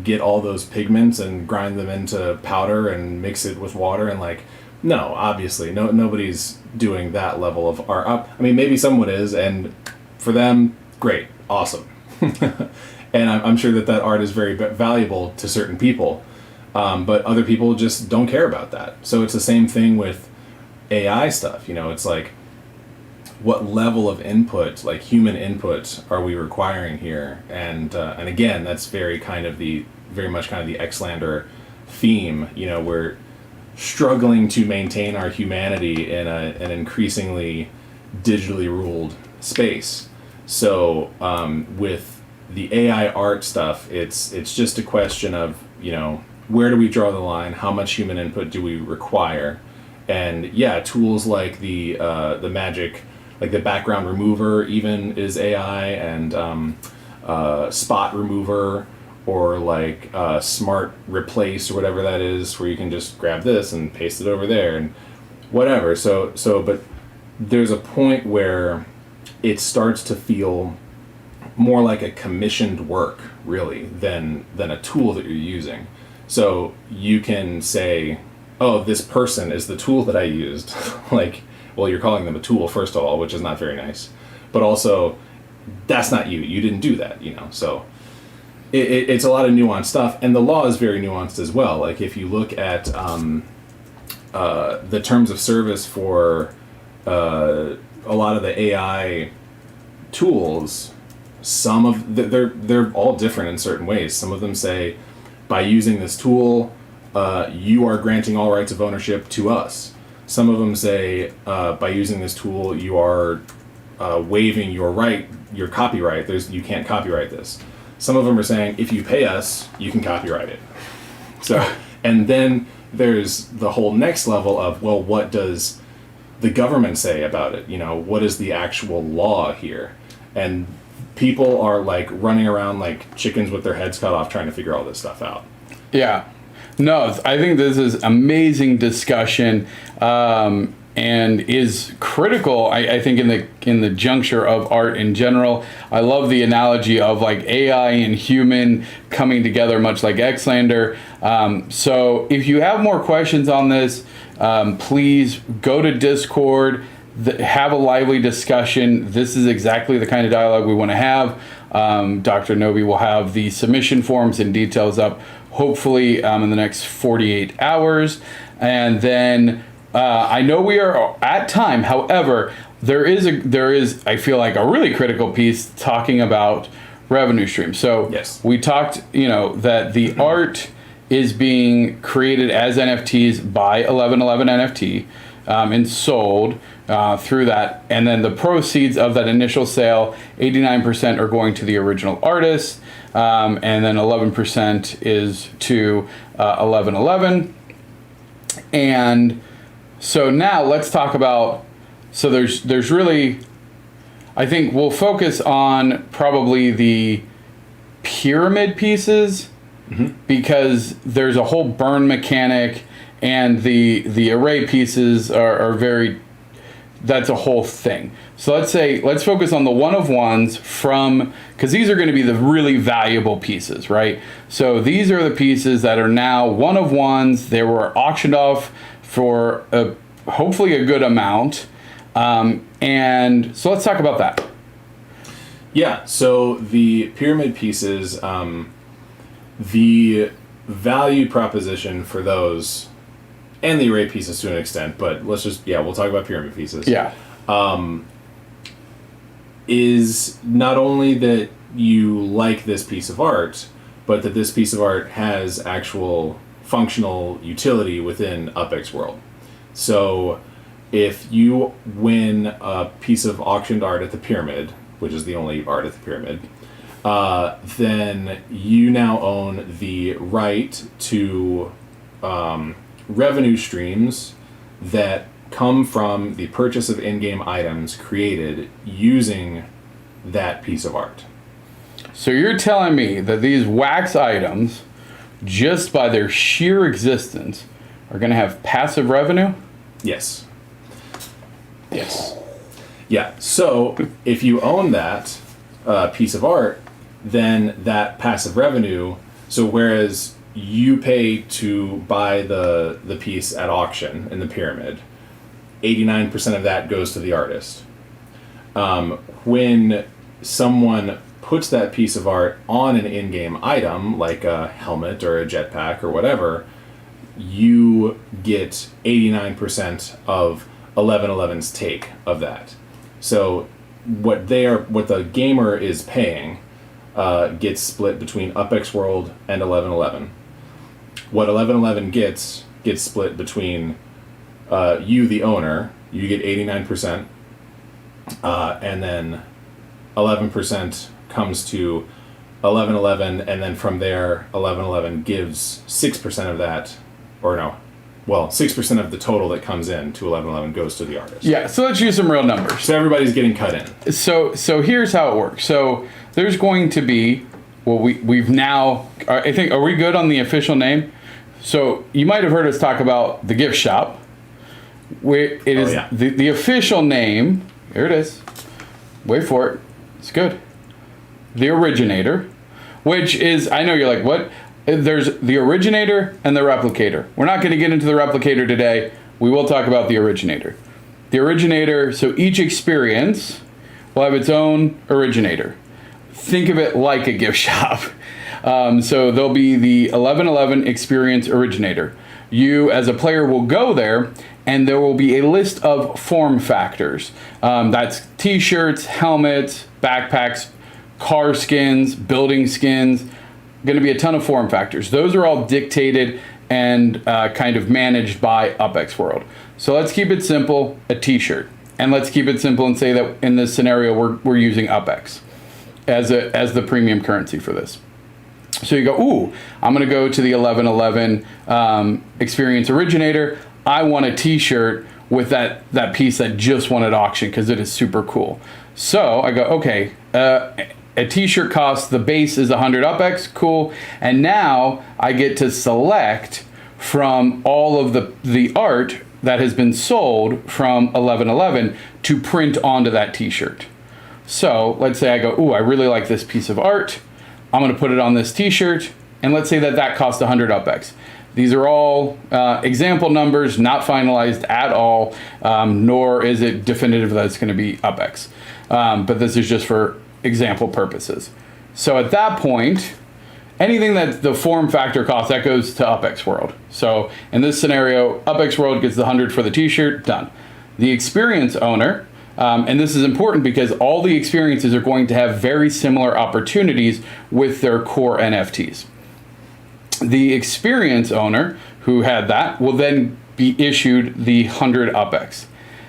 get all those pigments and grind them into powder and mix it with water? And like, no, obviously, nobody's doing that level of art. I mean, maybe someone is, and for them, great, awesome. And I'm sure that art is very valuable to certain people, but other people just don't care about that. So it's the same thing with AI stuff. It's like, what level of input, like human input, are we requiring here? And again, that's very much kind of the Xlander theme. We're struggling to maintain our humanity in an increasingly digitally ruled space. So with the AI art stuff, it's just a question of, where do we draw the line? How much human input do we require? And yeah, tools like the magic, like the background remover even is AI, and spot remover, or like smart replace or whatever that is, where you can just grab this and paste it over there and whatever. But there's a point where it starts to feel more like a commissioned work, really, than a tool that you're using. So you can say, oh, this person is the tool that I used. Like, well, you're calling them a tool, first of all, which is not very nice. But also, that's not you. You didn't do that, So it's a lot of nuanced stuff. And the law is very nuanced as well. Like, if you look at the terms of service for a lot of the AI tools, they're all different in certain ways. Some of them say, by using this tool, you are granting all rights of ownership to us. Some of them say, by using this tool, you are waiving your copyright. You can't copyright this. Some of them are saying, if you pay us, you can copyright it. So, and then there's the whole next level of, well, what does the government say about it? What is the actual law here? And people are like running around like chickens with their heads cut off trying to figure all this stuff out. Yeah. No, I think this is amazing discussion, and is critical, I think, in the juncture of art in general. I love the analogy of like AI and human coming together, much like Xlander. So if you have more questions on this, please go to Discord, have a lively discussion. This is exactly the kind of dialogue we want to have. DrKnowby will have the submission forms and details up hopefully in the next 48 hours. And then I know we are at time. However, there is I feel like a really critical piece talking about revenue streams. So yes, we talked, that the art is being created as NFTs by 1111 NFT and sold through that. And then the proceeds of that initial sale, 89% are going to the original artist, and then 11% is to 1111. And so now let's talk about, so there's really, I think we'll focus on probably the pyramid pieces, because there's a whole burn mechanic, and the array pieces are very, that's a whole thing. So let's focus on the one of ones because these are going to be the really valuable pieces, right? So these are the pieces that are now one of ones. They were auctioned off for hopefully a good amount. And so let's talk about that. Yeah, so the pyramid pieces, the value proposition for those, and the array pieces to an extent, but we'll talk about pyramid pieces. Yeah. Is not only that you like this piece of art, but that this piece of art has actual functional utility within UPX World. So if you win a piece of auctioned art at the pyramid, which is the only art at the pyramid, then you now own the right to revenue streams that come from the purchase of in-game items created using that piece of art. So you're telling me that these wax items, just by their sheer existence, are going to have passive revenue? Yes. Yes. Yeah. So if you own that piece of art, then that passive revenue, so whereas you pay to buy the piece at auction in the pyramid, 89% of that goes to the artist. When someone puts that piece of art on an in-game item, like a helmet or a jetpack or whatever, you get 89% of 1111's take of that. So what the gamer is paying gets split between UPX World and 1111. What 1111 gets split between you, the owner. You get 89%, and then 11% comes to 1111, and then from there 1111 gives 6% of that, or no, well, 6% of the total that comes in to 1111 goes to the artist. Yeah, so let's use some real numbers. So everybody's getting cut in. So here's how it works. So there's going to be, well, we've now, I think, are we good on the official name? So you might have heard us talk about the gift shop. It is the official name. Here it is. Wait for it. It's good. The originator, which is, I know you're like, what? There's the originator and the replicator. We're not going to get into the replicator today. We will talk about the originator. The originator, so each experience will have its own originator. Think of it like a gift shop. So there'll be the 1111 experience originator. You as a player will go there and there will be a list of form factors. That's t-shirts, helmets, backpacks, car skins, building skins. Going to be a ton of form factors. Those are all dictated and kind of managed by UPX World. So let's keep it simple, a t-shirt. And let's keep it simple and say that in this scenario, we're using UPX as the premium currency for this. So you go, ooh, I'm going to go to the 1111 experience originator. I want a t-shirt with that piece that just won at auction because it is super cool. So I go, okay, a t-shirt costs, the base is 100 UPX, cool. And now I get to select from all of the art that has been sold from 1111 to print onto that t-shirt. So let's say I go, ooh, I really like this piece of art. I'm going to put it on this t-shirt. And let's say that costs 100 UPX. These are all example numbers, not finalized at all, nor is it definitive that it's going to be UPX. But this is just for example purposes. So at that point, anything that the form factor costs, that goes to UPX World. So in this scenario, UPX World gets the 100 for the t-shirt, done. The experience owner, and this is important because all the experiences are going to have very similar opportunities with their core NFTs. The experience owner who had that will then be issued the 100 UPX.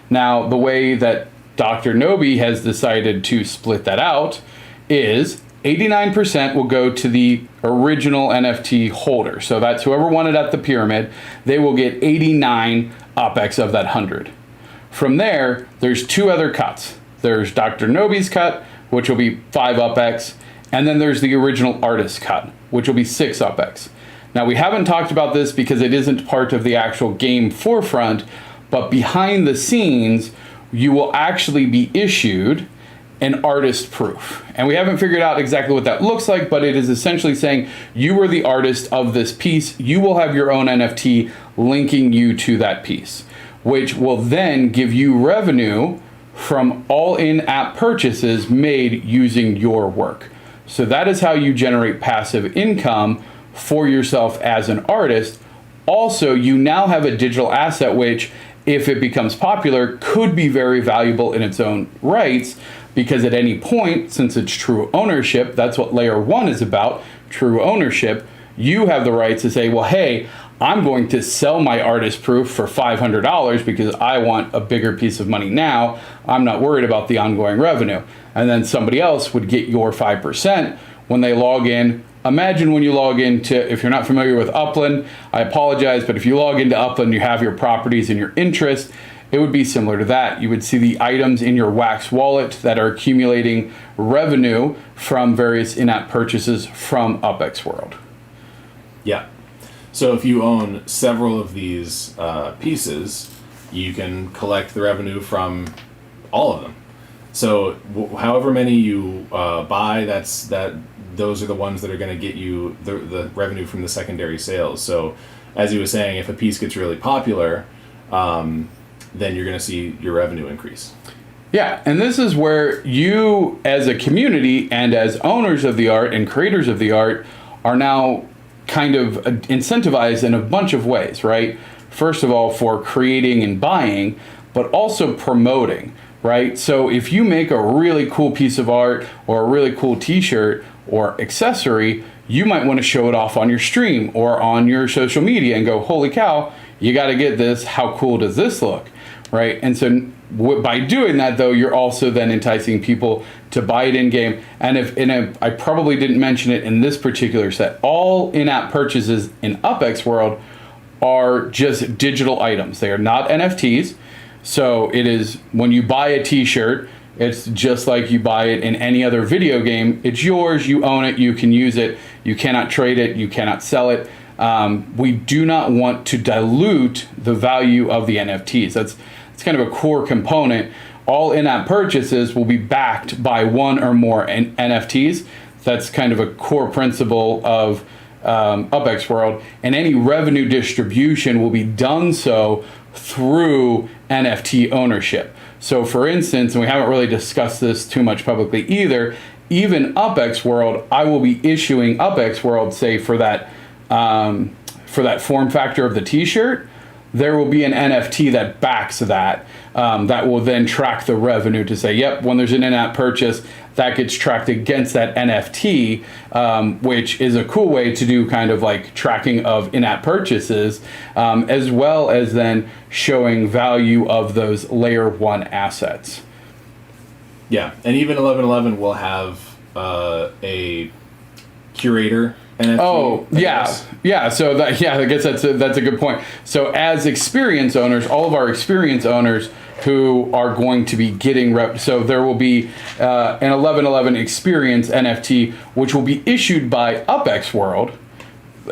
Now, the way that DrKnowby has decided to split that out is 89% will go to the original NFT holder. So that's whoever won it at the pyramid, they will get 89 UPX of that 100. From there, there's two other cuts. There's DrKnowby's cut, which will be 5 UPX, and then there's the original artist cut, which will be 6 UPX. Now, we haven't talked about this because it isn't part of the actual game forefront, but behind the scenes, you will actually be issued an artist proof. And we haven't figured out exactly what that looks like, but it is essentially saying you were the artist of this piece. You will have your own NFT linking you to that piece, which will then give you revenue from all in-app purchases made using your work. So that is how you generate passive income for yourself as an artist. Also, you now have a digital asset which, if it becomes popular, could be very valuable in its own rights, because at any point, since it's true ownership, that's what layer 1 is about, true ownership, you have the right to say, well, hey, I'm going to sell my artist proof for $500 because I want a bigger piece of money now. I'm not worried about the ongoing revenue. And then somebody else would get your 5% when they log in. Imagine when you log into, if you're not familiar with Upland, I apologize, but if you log into Upland, you have your properties and your interest, it would be similar to that. You would see the items in your Wax wallet that are accumulating revenue from various in-app purchases from UPX World. Yeah. So if you own several of these pieces, you can collect the revenue from all of them. So however many you buy, those are the ones that are going to get you the revenue from the secondary sales. So as he was saying, if a piece gets really popular, then you're going to see your revenue increase. Yeah, and this is where you as a community and as owners of the art and creators of the art are now kind of incentivized in a bunch of ways, right? First of all, for creating and buying, but also promoting, right? So if you make a really cool piece of art or a really cool t-shirt or accessory, you might want to show it off on your stream or on your social media and go, holy cow, you got to get this. How cool does this look? Right? And so By doing that, though, you're also then enticing people to buy it in game. And I probably didn't mention it in this particular set. All in-app purchases in UPX World are just digital items. They are not NFTs. So it is when you buy a T-shirt, it's just like you buy it in any other video game. It's yours. You own it. You can use it. You cannot trade it. You cannot sell it. We do not want to dilute the value of the NFTs. That's kind of a core component. All in-app purchases will be backed by one or more NFTs. That's kind of a core principle of UPX World, and any revenue distribution will be done so through NFT ownership. So for instance, and we haven't really discussed this too much publicly either, even UPX World, I will be issuing UPX World, say for that form factor of the t-shirt, there will be an NFT that backs that, that will then track the revenue to say, yep, when there's an in-app purchase, that gets tracked against that NFT, which is a cool way to do kind of like tracking of in-app purchases, as well as then showing value of those layer 1 assets. Yeah, and even 1111 will have a curator NFT. Oh, yeah. So I guess that's a good point. So as Xperience owners, all of our Xperience owners who are going to be getting so there will be an 1111 Xperience NFT, which will be issued by UPX World.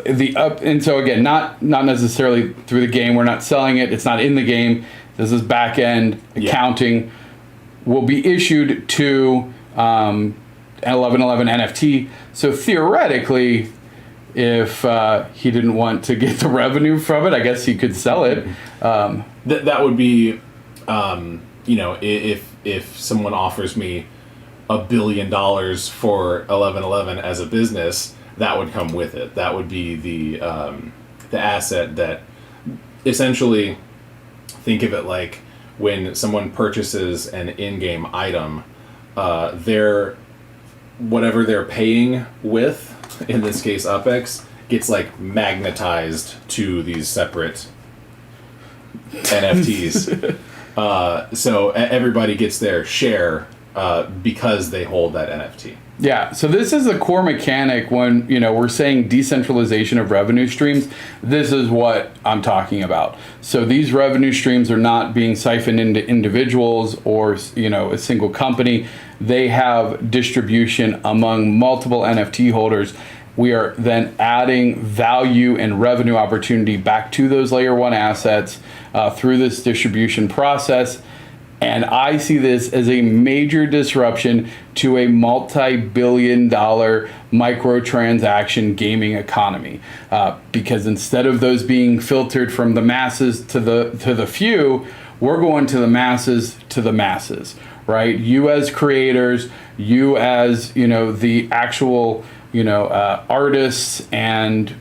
And so again, not necessarily through the game. We're not selling it. It's not in the game. This is back end accounting. Will be issued to an 1111 NFT. So theoretically, if he didn't want to get the revenue from it, I guess he could sell it. That would be, if someone offers me $1 billion for 1111 as a business, that would come with it. That would be the asset that essentially, think of it like when someone purchases an in-game item, whatever they're paying with, in this case UPX, gets like magnetized to these separate NFTs. So everybody gets their share because they hold that NFT. Yeah, so this is a core mechanic when, we're saying decentralization of revenue streams. This is what I'm talking about. So these revenue streams are not being siphoned into individuals or, a single company. They have distribution among multiple NFT holders. We are then adding value and revenue opportunity back to those layer 1 assets through this distribution process. And I see this as a major disruption to a multi-billion-dollar microtransaction gaming economy, because instead of those being filtered from the masses to the few, we're going to the masses, right? You as creators, you as the actual artists and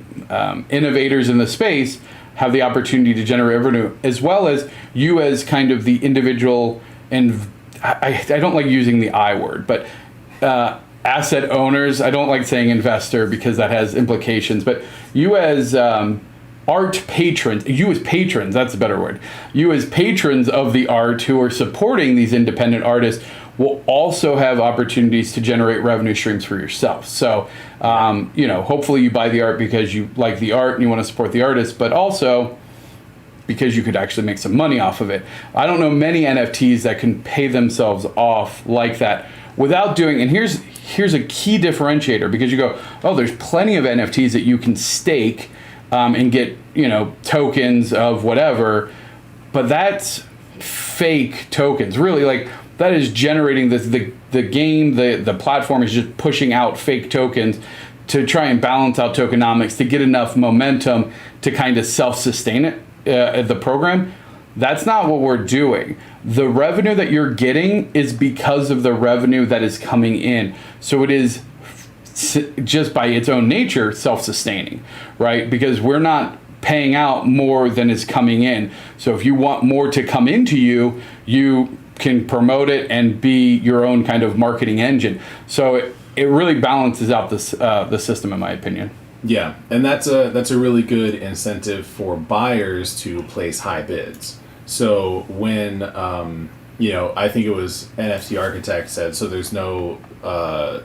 innovators in the space have the opportunity to generate revenue, as well as you as kind of the individual, and I don't like using the I word, but asset owners. I don't like saying investor because that has implications, but you as art patrons, that's a better word. You as patrons of the art who are supporting these independent artists will also have opportunities to generate revenue streams for yourself. So, hopefully you buy the art because you like the art and you want to support the artist, but also because you could actually make some money off of it. I don't know many NFTs that can pay themselves off like that without doing, and here's a key differentiator, because you go, oh, there's plenty of NFTs that you can stake and get, tokens of whatever, but that's fake tokens. Really, like, that is generating the game, the platform is just pushing out fake tokens to try and balance out tokenomics to get enough momentum to kind of self-sustain it, the program. That's not what we're doing. The revenue that you're getting is because of the revenue that is coming in. So it is just by its own nature self-sustaining, right? Because we're not paying out more than is coming in. So if you want more to come into you, you can promote it and be your own kind of marketing engine. So it really balances out this the system, in my opinion. Yeah, and that's a really good incentive for buyers to place high bids. So when I think it was NFT Architect said, so there's no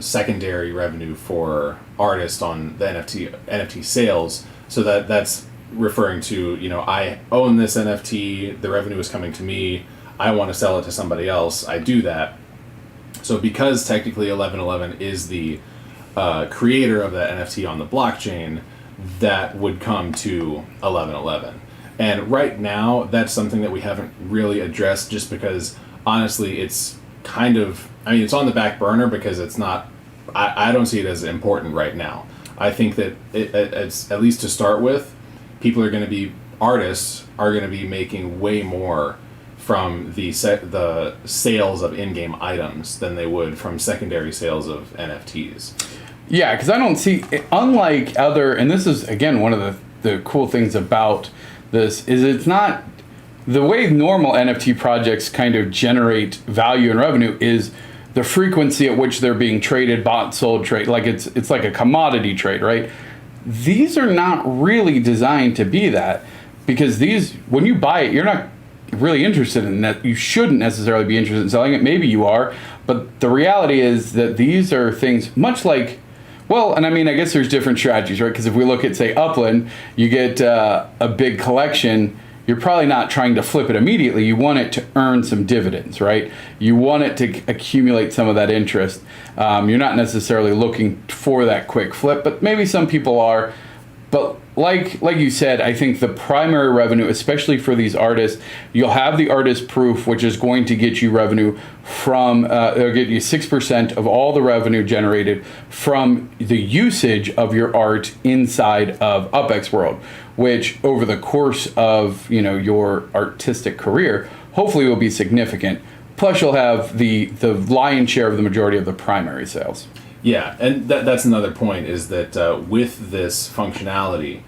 secondary revenue for artists on the NFT sales. So that's referring to, I own this NFT, the revenue is coming to me, I want to sell it to somebody else, I do that. So because technically 1111 is the creator of that NFT on the blockchain, that would come to 1111. And right now, that's something that we haven't really addressed, just because honestly, it's kind of, it's on the back burner because it's not, I don't see it as important right now. I think that it's, at least to start with, artists are going to be making way more from the sales of in-game items than they would from secondary sales of NFTs. Yeah, because I don't see, unlike other, and this is, again, one of the cool things about this, is it's not, the way normal NFT projects kind of generate value and revenue is the frequency at which they're being traded, bought, sold, trade, like it's like a commodity trade, right? These are not really designed to be that, because these, when you buy it, you're not really interested in that. You shouldn't necessarily be interested in selling it. Maybe you are, but the reality is that these are things much like, well, and I guess there's different strategies, right? Because if we look at, say, Upland, you get a big collection, you're probably not trying to flip it immediately. You want it to earn some dividends, right? You want it to accumulate some of that interest. You're not necessarily looking for that quick flip, but maybe some people are. But like you said, I think the primary revenue, especially for these artists, you'll have the artist proof, which is going to get you revenue from, it'll get you 6% of all the revenue generated from the usage of your art inside of UPX World, which over the course of, your artistic career, hopefully will be significant. Plus you'll have the lion's share of the majority of the primary sales. Yeah, and that's another point, is that with this functionality,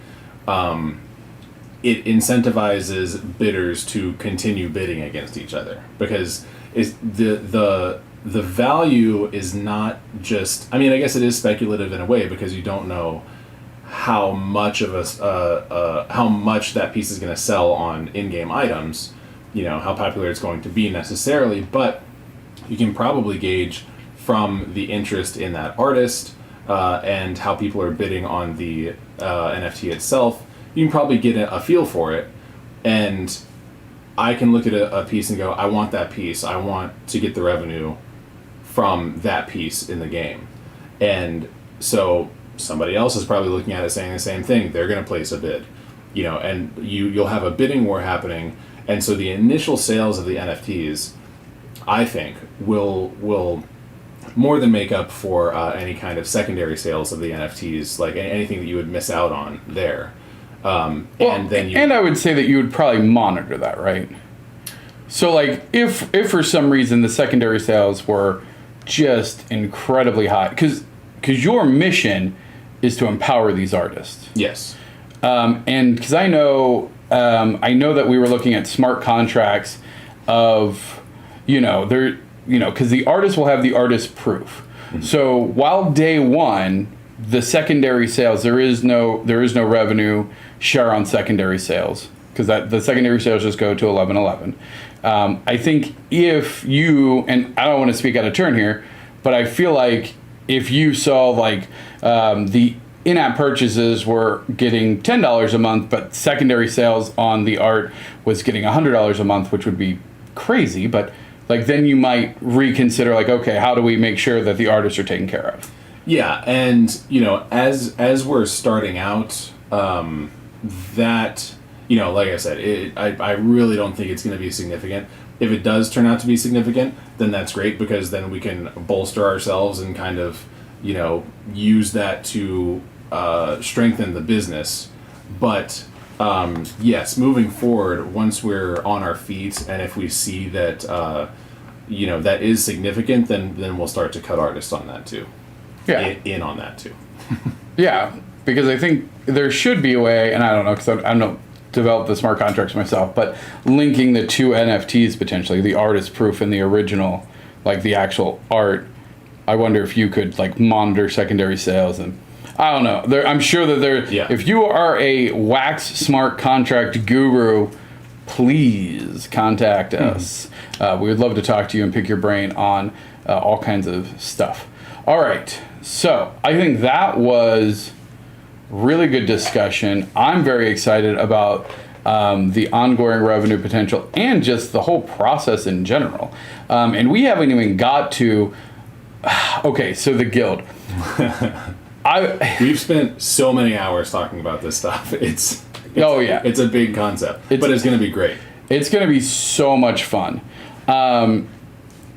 it incentivizes bidders to continue bidding against each other, because the value is not just, I guess it is speculative in a way, because you don't know how much how much that piece is going to sell on in-game items, how popular it's going to be necessarily, but you can probably gauge from the interest in that artist and how people are bidding on the NFT itself. You can probably get a feel for it, and I can look at a piece and go, I want that piece. I want to get the revenue from that piece in the game. And so somebody else is probably looking at it saying the same thing. They're going to place a bid, and you'll have a bidding war happening. And so the initial sales of the NFTs, I think, will more than make up for any kind of secondary sales of the NFTs, like anything that you would miss out on there. And I would say that you would probably monitor that, right? So, like, if for some reason the secondary sales were just incredibly high, because your mission is to empower these artists. Yes. And because I know that we were looking at smart contracts of, because the artist will have the artist proof. Mm-hmm. So while day one, the secondary sales, there is no revenue share on secondary sales, because the secondary sales just go to 1111. I think if you, and I don't want to speak out of turn here, but I feel like if you saw the in-app purchases were getting $10 a month, but secondary sales on the art was getting $100 a month, which would be crazy, but then you might reconsider, okay, how do we make sure that the artists are taken care of? Yeah, and as we're starting out, that like I said, I really don't think it's going to be significant. If it does turn out to be significant, then that's great, because then we can bolster ourselves and kind of use that to strengthen the business. But yes, moving forward, once we're on our feet, and if we see that that is significant, then we'll start to cut artists on that too. Yeah, in on that too. Yeah, because I think there should be a way, and I don't know, because I don't develop the smart contracts myself, but linking the two NFTs potentially, the artist proof and the original, the actual art. I wonder if you could monitor secondary sales, and I don't know. I'm sure that there. Yeah. If you are a wax smart contract guru, please contact us. We would love to talk to you and pick your brain on all kinds of stuff. All right, so I think that was really good discussion. I'm very excited about the ongoing revenue potential and just the whole process in general. And we haven't even got to, okay, so the guild. We've spent so many hours talking about this stuff. It's a big concept, but it's going to be great. It's going to be so much fun. And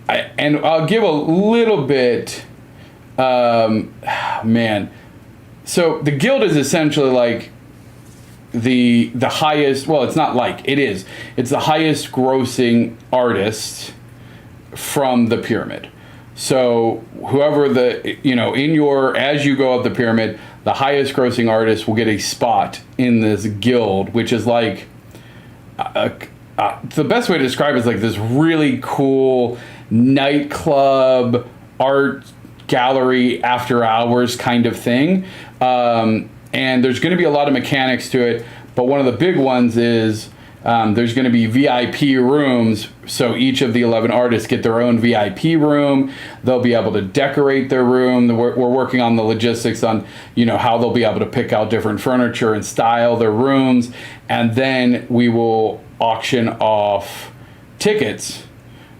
I'll give a little bit, man. So the guild is essentially like the highest, well, it's not like, it is. It's the highest grossing artist from the pyramid. So whoever as you go up the pyramid, the highest grossing artist will get a spot in this guild, which is like, the best way to describe it is like this really cool nightclub art gallery after hours kind of thing. And there's going to be a lot of mechanics to it, but one of the big ones is there's going to be VIP rooms, so each of the 11 artists get their own VIP room. They'll be able to decorate their room. We're working on the logistics on how they'll be able to pick out different furniture and style their rooms, and then we will auction off tickets,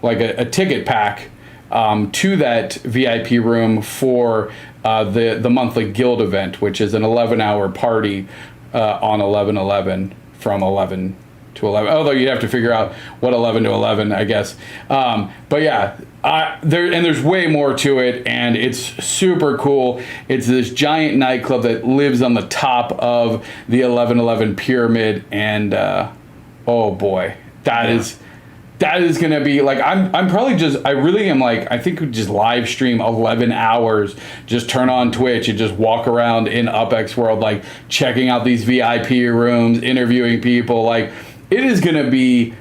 like a ticket pack, to that VIP room for the monthly guild event, which is an 11-hour party on 11/11 from 11 to 11. Although you'd have to figure out what 11 to 11, I guess. But yeah, there's way more to it, and it's super cool. It's this giant nightclub that lives on the top of the 11/11 pyramid, and oh boy, that is going to be like, I'm probably just, I really am like, I think we just live stream 11 hours, just turn on Twitch and just walk around in UPX World, like checking out these VIP rooms, interviewing people. Like it's going to be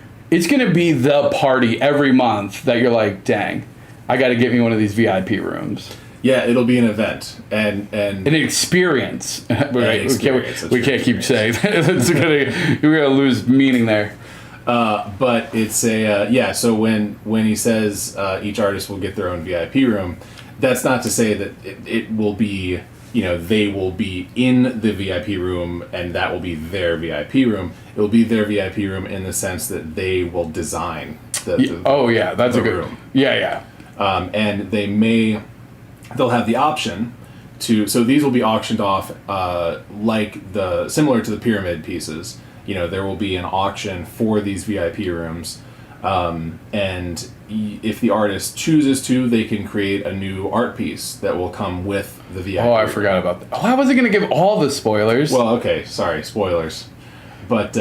the party every month that you're like, dang, I got to get me one of these VIP rooms. Yeah, it'll be an event and an experience. Right? Experience, we can't keep saying that. We're gonna lose meaning there. But it's so when he says each artist will get their own VIP room, that's not to say that it will be, they will be in the VIP room and that will be their VIP room. It will be their VIP room in the sense that they will design the that's a good room. Yeah. And they'll have the option to, so these will be auctioned off similar to the pyramid pieces. There will be an auction for these VIP rooms, and if the artist chooses to, they can create a new art piece that will come with the VIP. Oh, I forgot about that. Oh, I wasn't going to give all the spoilers. Well, okay, sorry, spoilers. But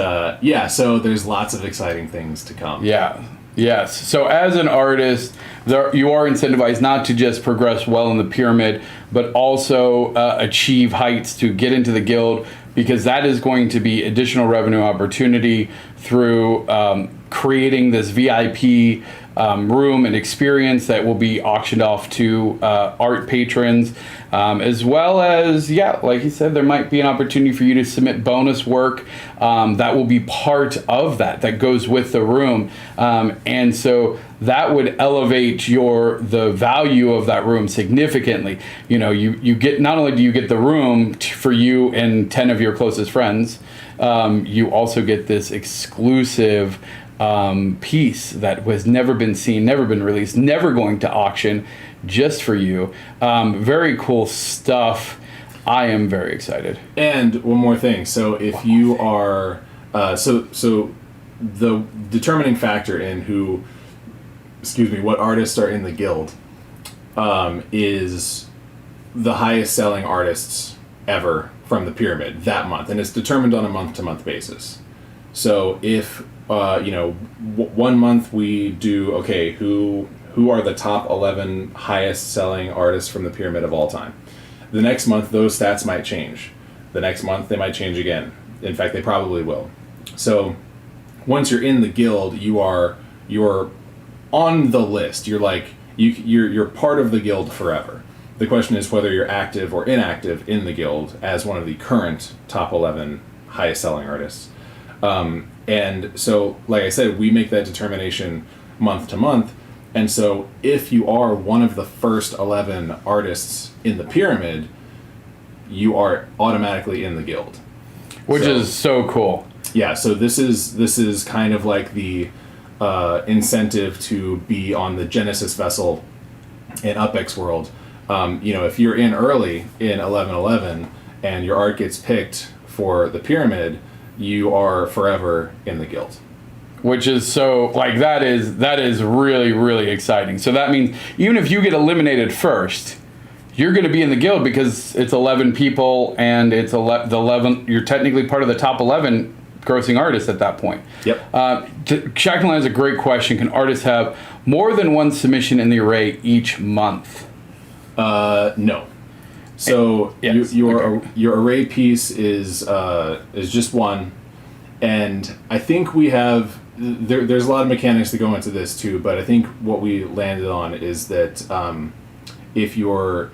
so there's lots of exciting things to come. Yeah. Yes. So as an artist, you are incentivized not to just progress well in the pyramid, but also achieve heights to get into the guild, because that is going to be additional revenue opportunity through creating this VIP room and experience that will be auctioned off to art patrons, as well as, like you said, there might be an opportunity for you to submit bonus work that will be part of that goes with the room, and so that would elevate the value of that room significantly. You get, not only do you get the room for you and 10 of your closest friends, you also get this exclusive piece that was never been seen, never been released, never going to auction, just for you. Very cool stuff. I am very excited. And one more thing. So if you are, so the determining factor in what artists are in the guild is the highest selling artists ever from the pyramid that month, and it's determined on a month-to-month basis. So if 1 month we do, okay, who are the top 11 highest selling artists from the pyramid of all time, the next month those stats might change. The next month they might change again. In fact, they probably will. So once you're in the guild, you're on the list. You're like you're part of the guild forever. The question is whether you're active or inactive in the guild as one of the current top 11 highest selling artists. And so, like I said, we make that determination month to month. And so if you are one of the first 11 artists in the pyramid, you are automatically in the guild. Which is so cool. Yeah, so this is kind of like the incentive to be on the Genesis vessel in UPX World. If you're in early in 1111 and your art gets picked for the pyramid, you are forever in the guild. Which is so, like, that is really, really exciting. So that means even if you get eliminated first, you're going to be in the guild because it's 11 people and it's the 11. You're technically part of the top 11 grossing artists at that point. Yep. Shackman has a great question. Can artists have more than one submission in the array each month? No. So Yes. your array piece is just one, and I think we have there's a lot of mechanics that go into this too. But I think what we landed on is that if your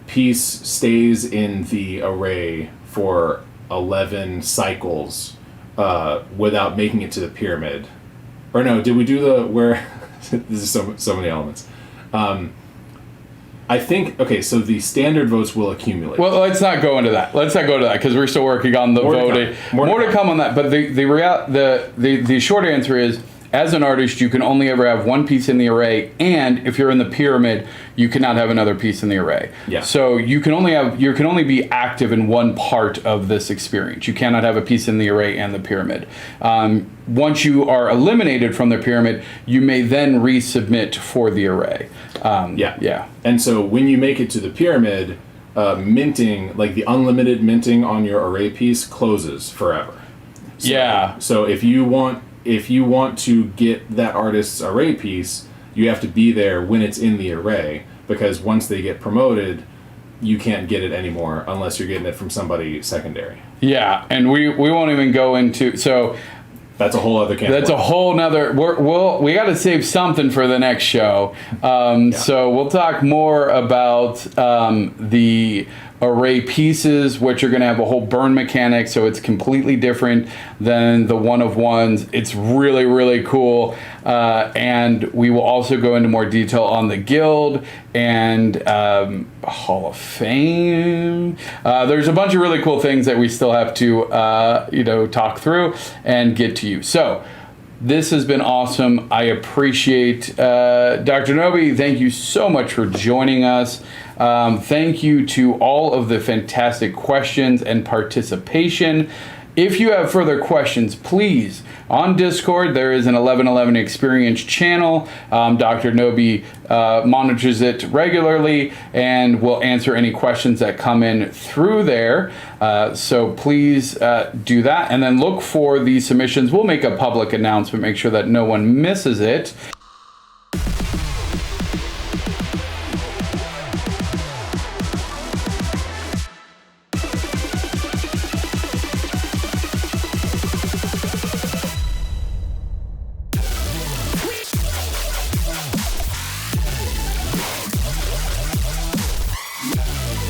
piece stays in the array for 11 cycles without making it to the pyramid, or no, did we do the where? This is so many elements. I think, okay, so the standard votes will accumulate. Well, let's not go into that. Because we're still working on the voting. More to come on that. But the short answer is, as an artist, you can only ever have one piece in the array, and if you're in the pyramid, you cannot have another piece in the array. Yeah. So you can only be active in one part of this experience. You cannot have a piece in the array and the pyramid. Once you are eliminated from the pyramid, you may then resubmit for the array. Yeah. And so when you make it to the pyramid, minting, like the unlimited minting on your array piece, closes forever. So if you want to get that artist's array piece, you have to be there when it's in the array, because once they get promoted, you can't get it anymore unless you're getting it from somebody secondary. Yeah, and we won't even go into, so that's a whole other can. That's a whole nother. We got to save something for the next show. So we'll talk more about the array pieces, which are going to have a whole burn mechanic. So it's completely different than the one of ones. It's really, really cool. And we will also go into more detail on the guild and Hall of Fame. There's a bunch of really cool things that we still have to talk through and get to you. So this has been awesome. I appreciate DrKnowby. Thank you so much for joining us. Thank you to all of the fantastic questions and participation. If you have further questions, please, on Discord, there is an 1111 Xperience channel. DrKnowby monitors it regularly and will answer any questions that come in through there. So please do that. And then look for the submissions. We'll make a public announcement, make sure that no one misses it.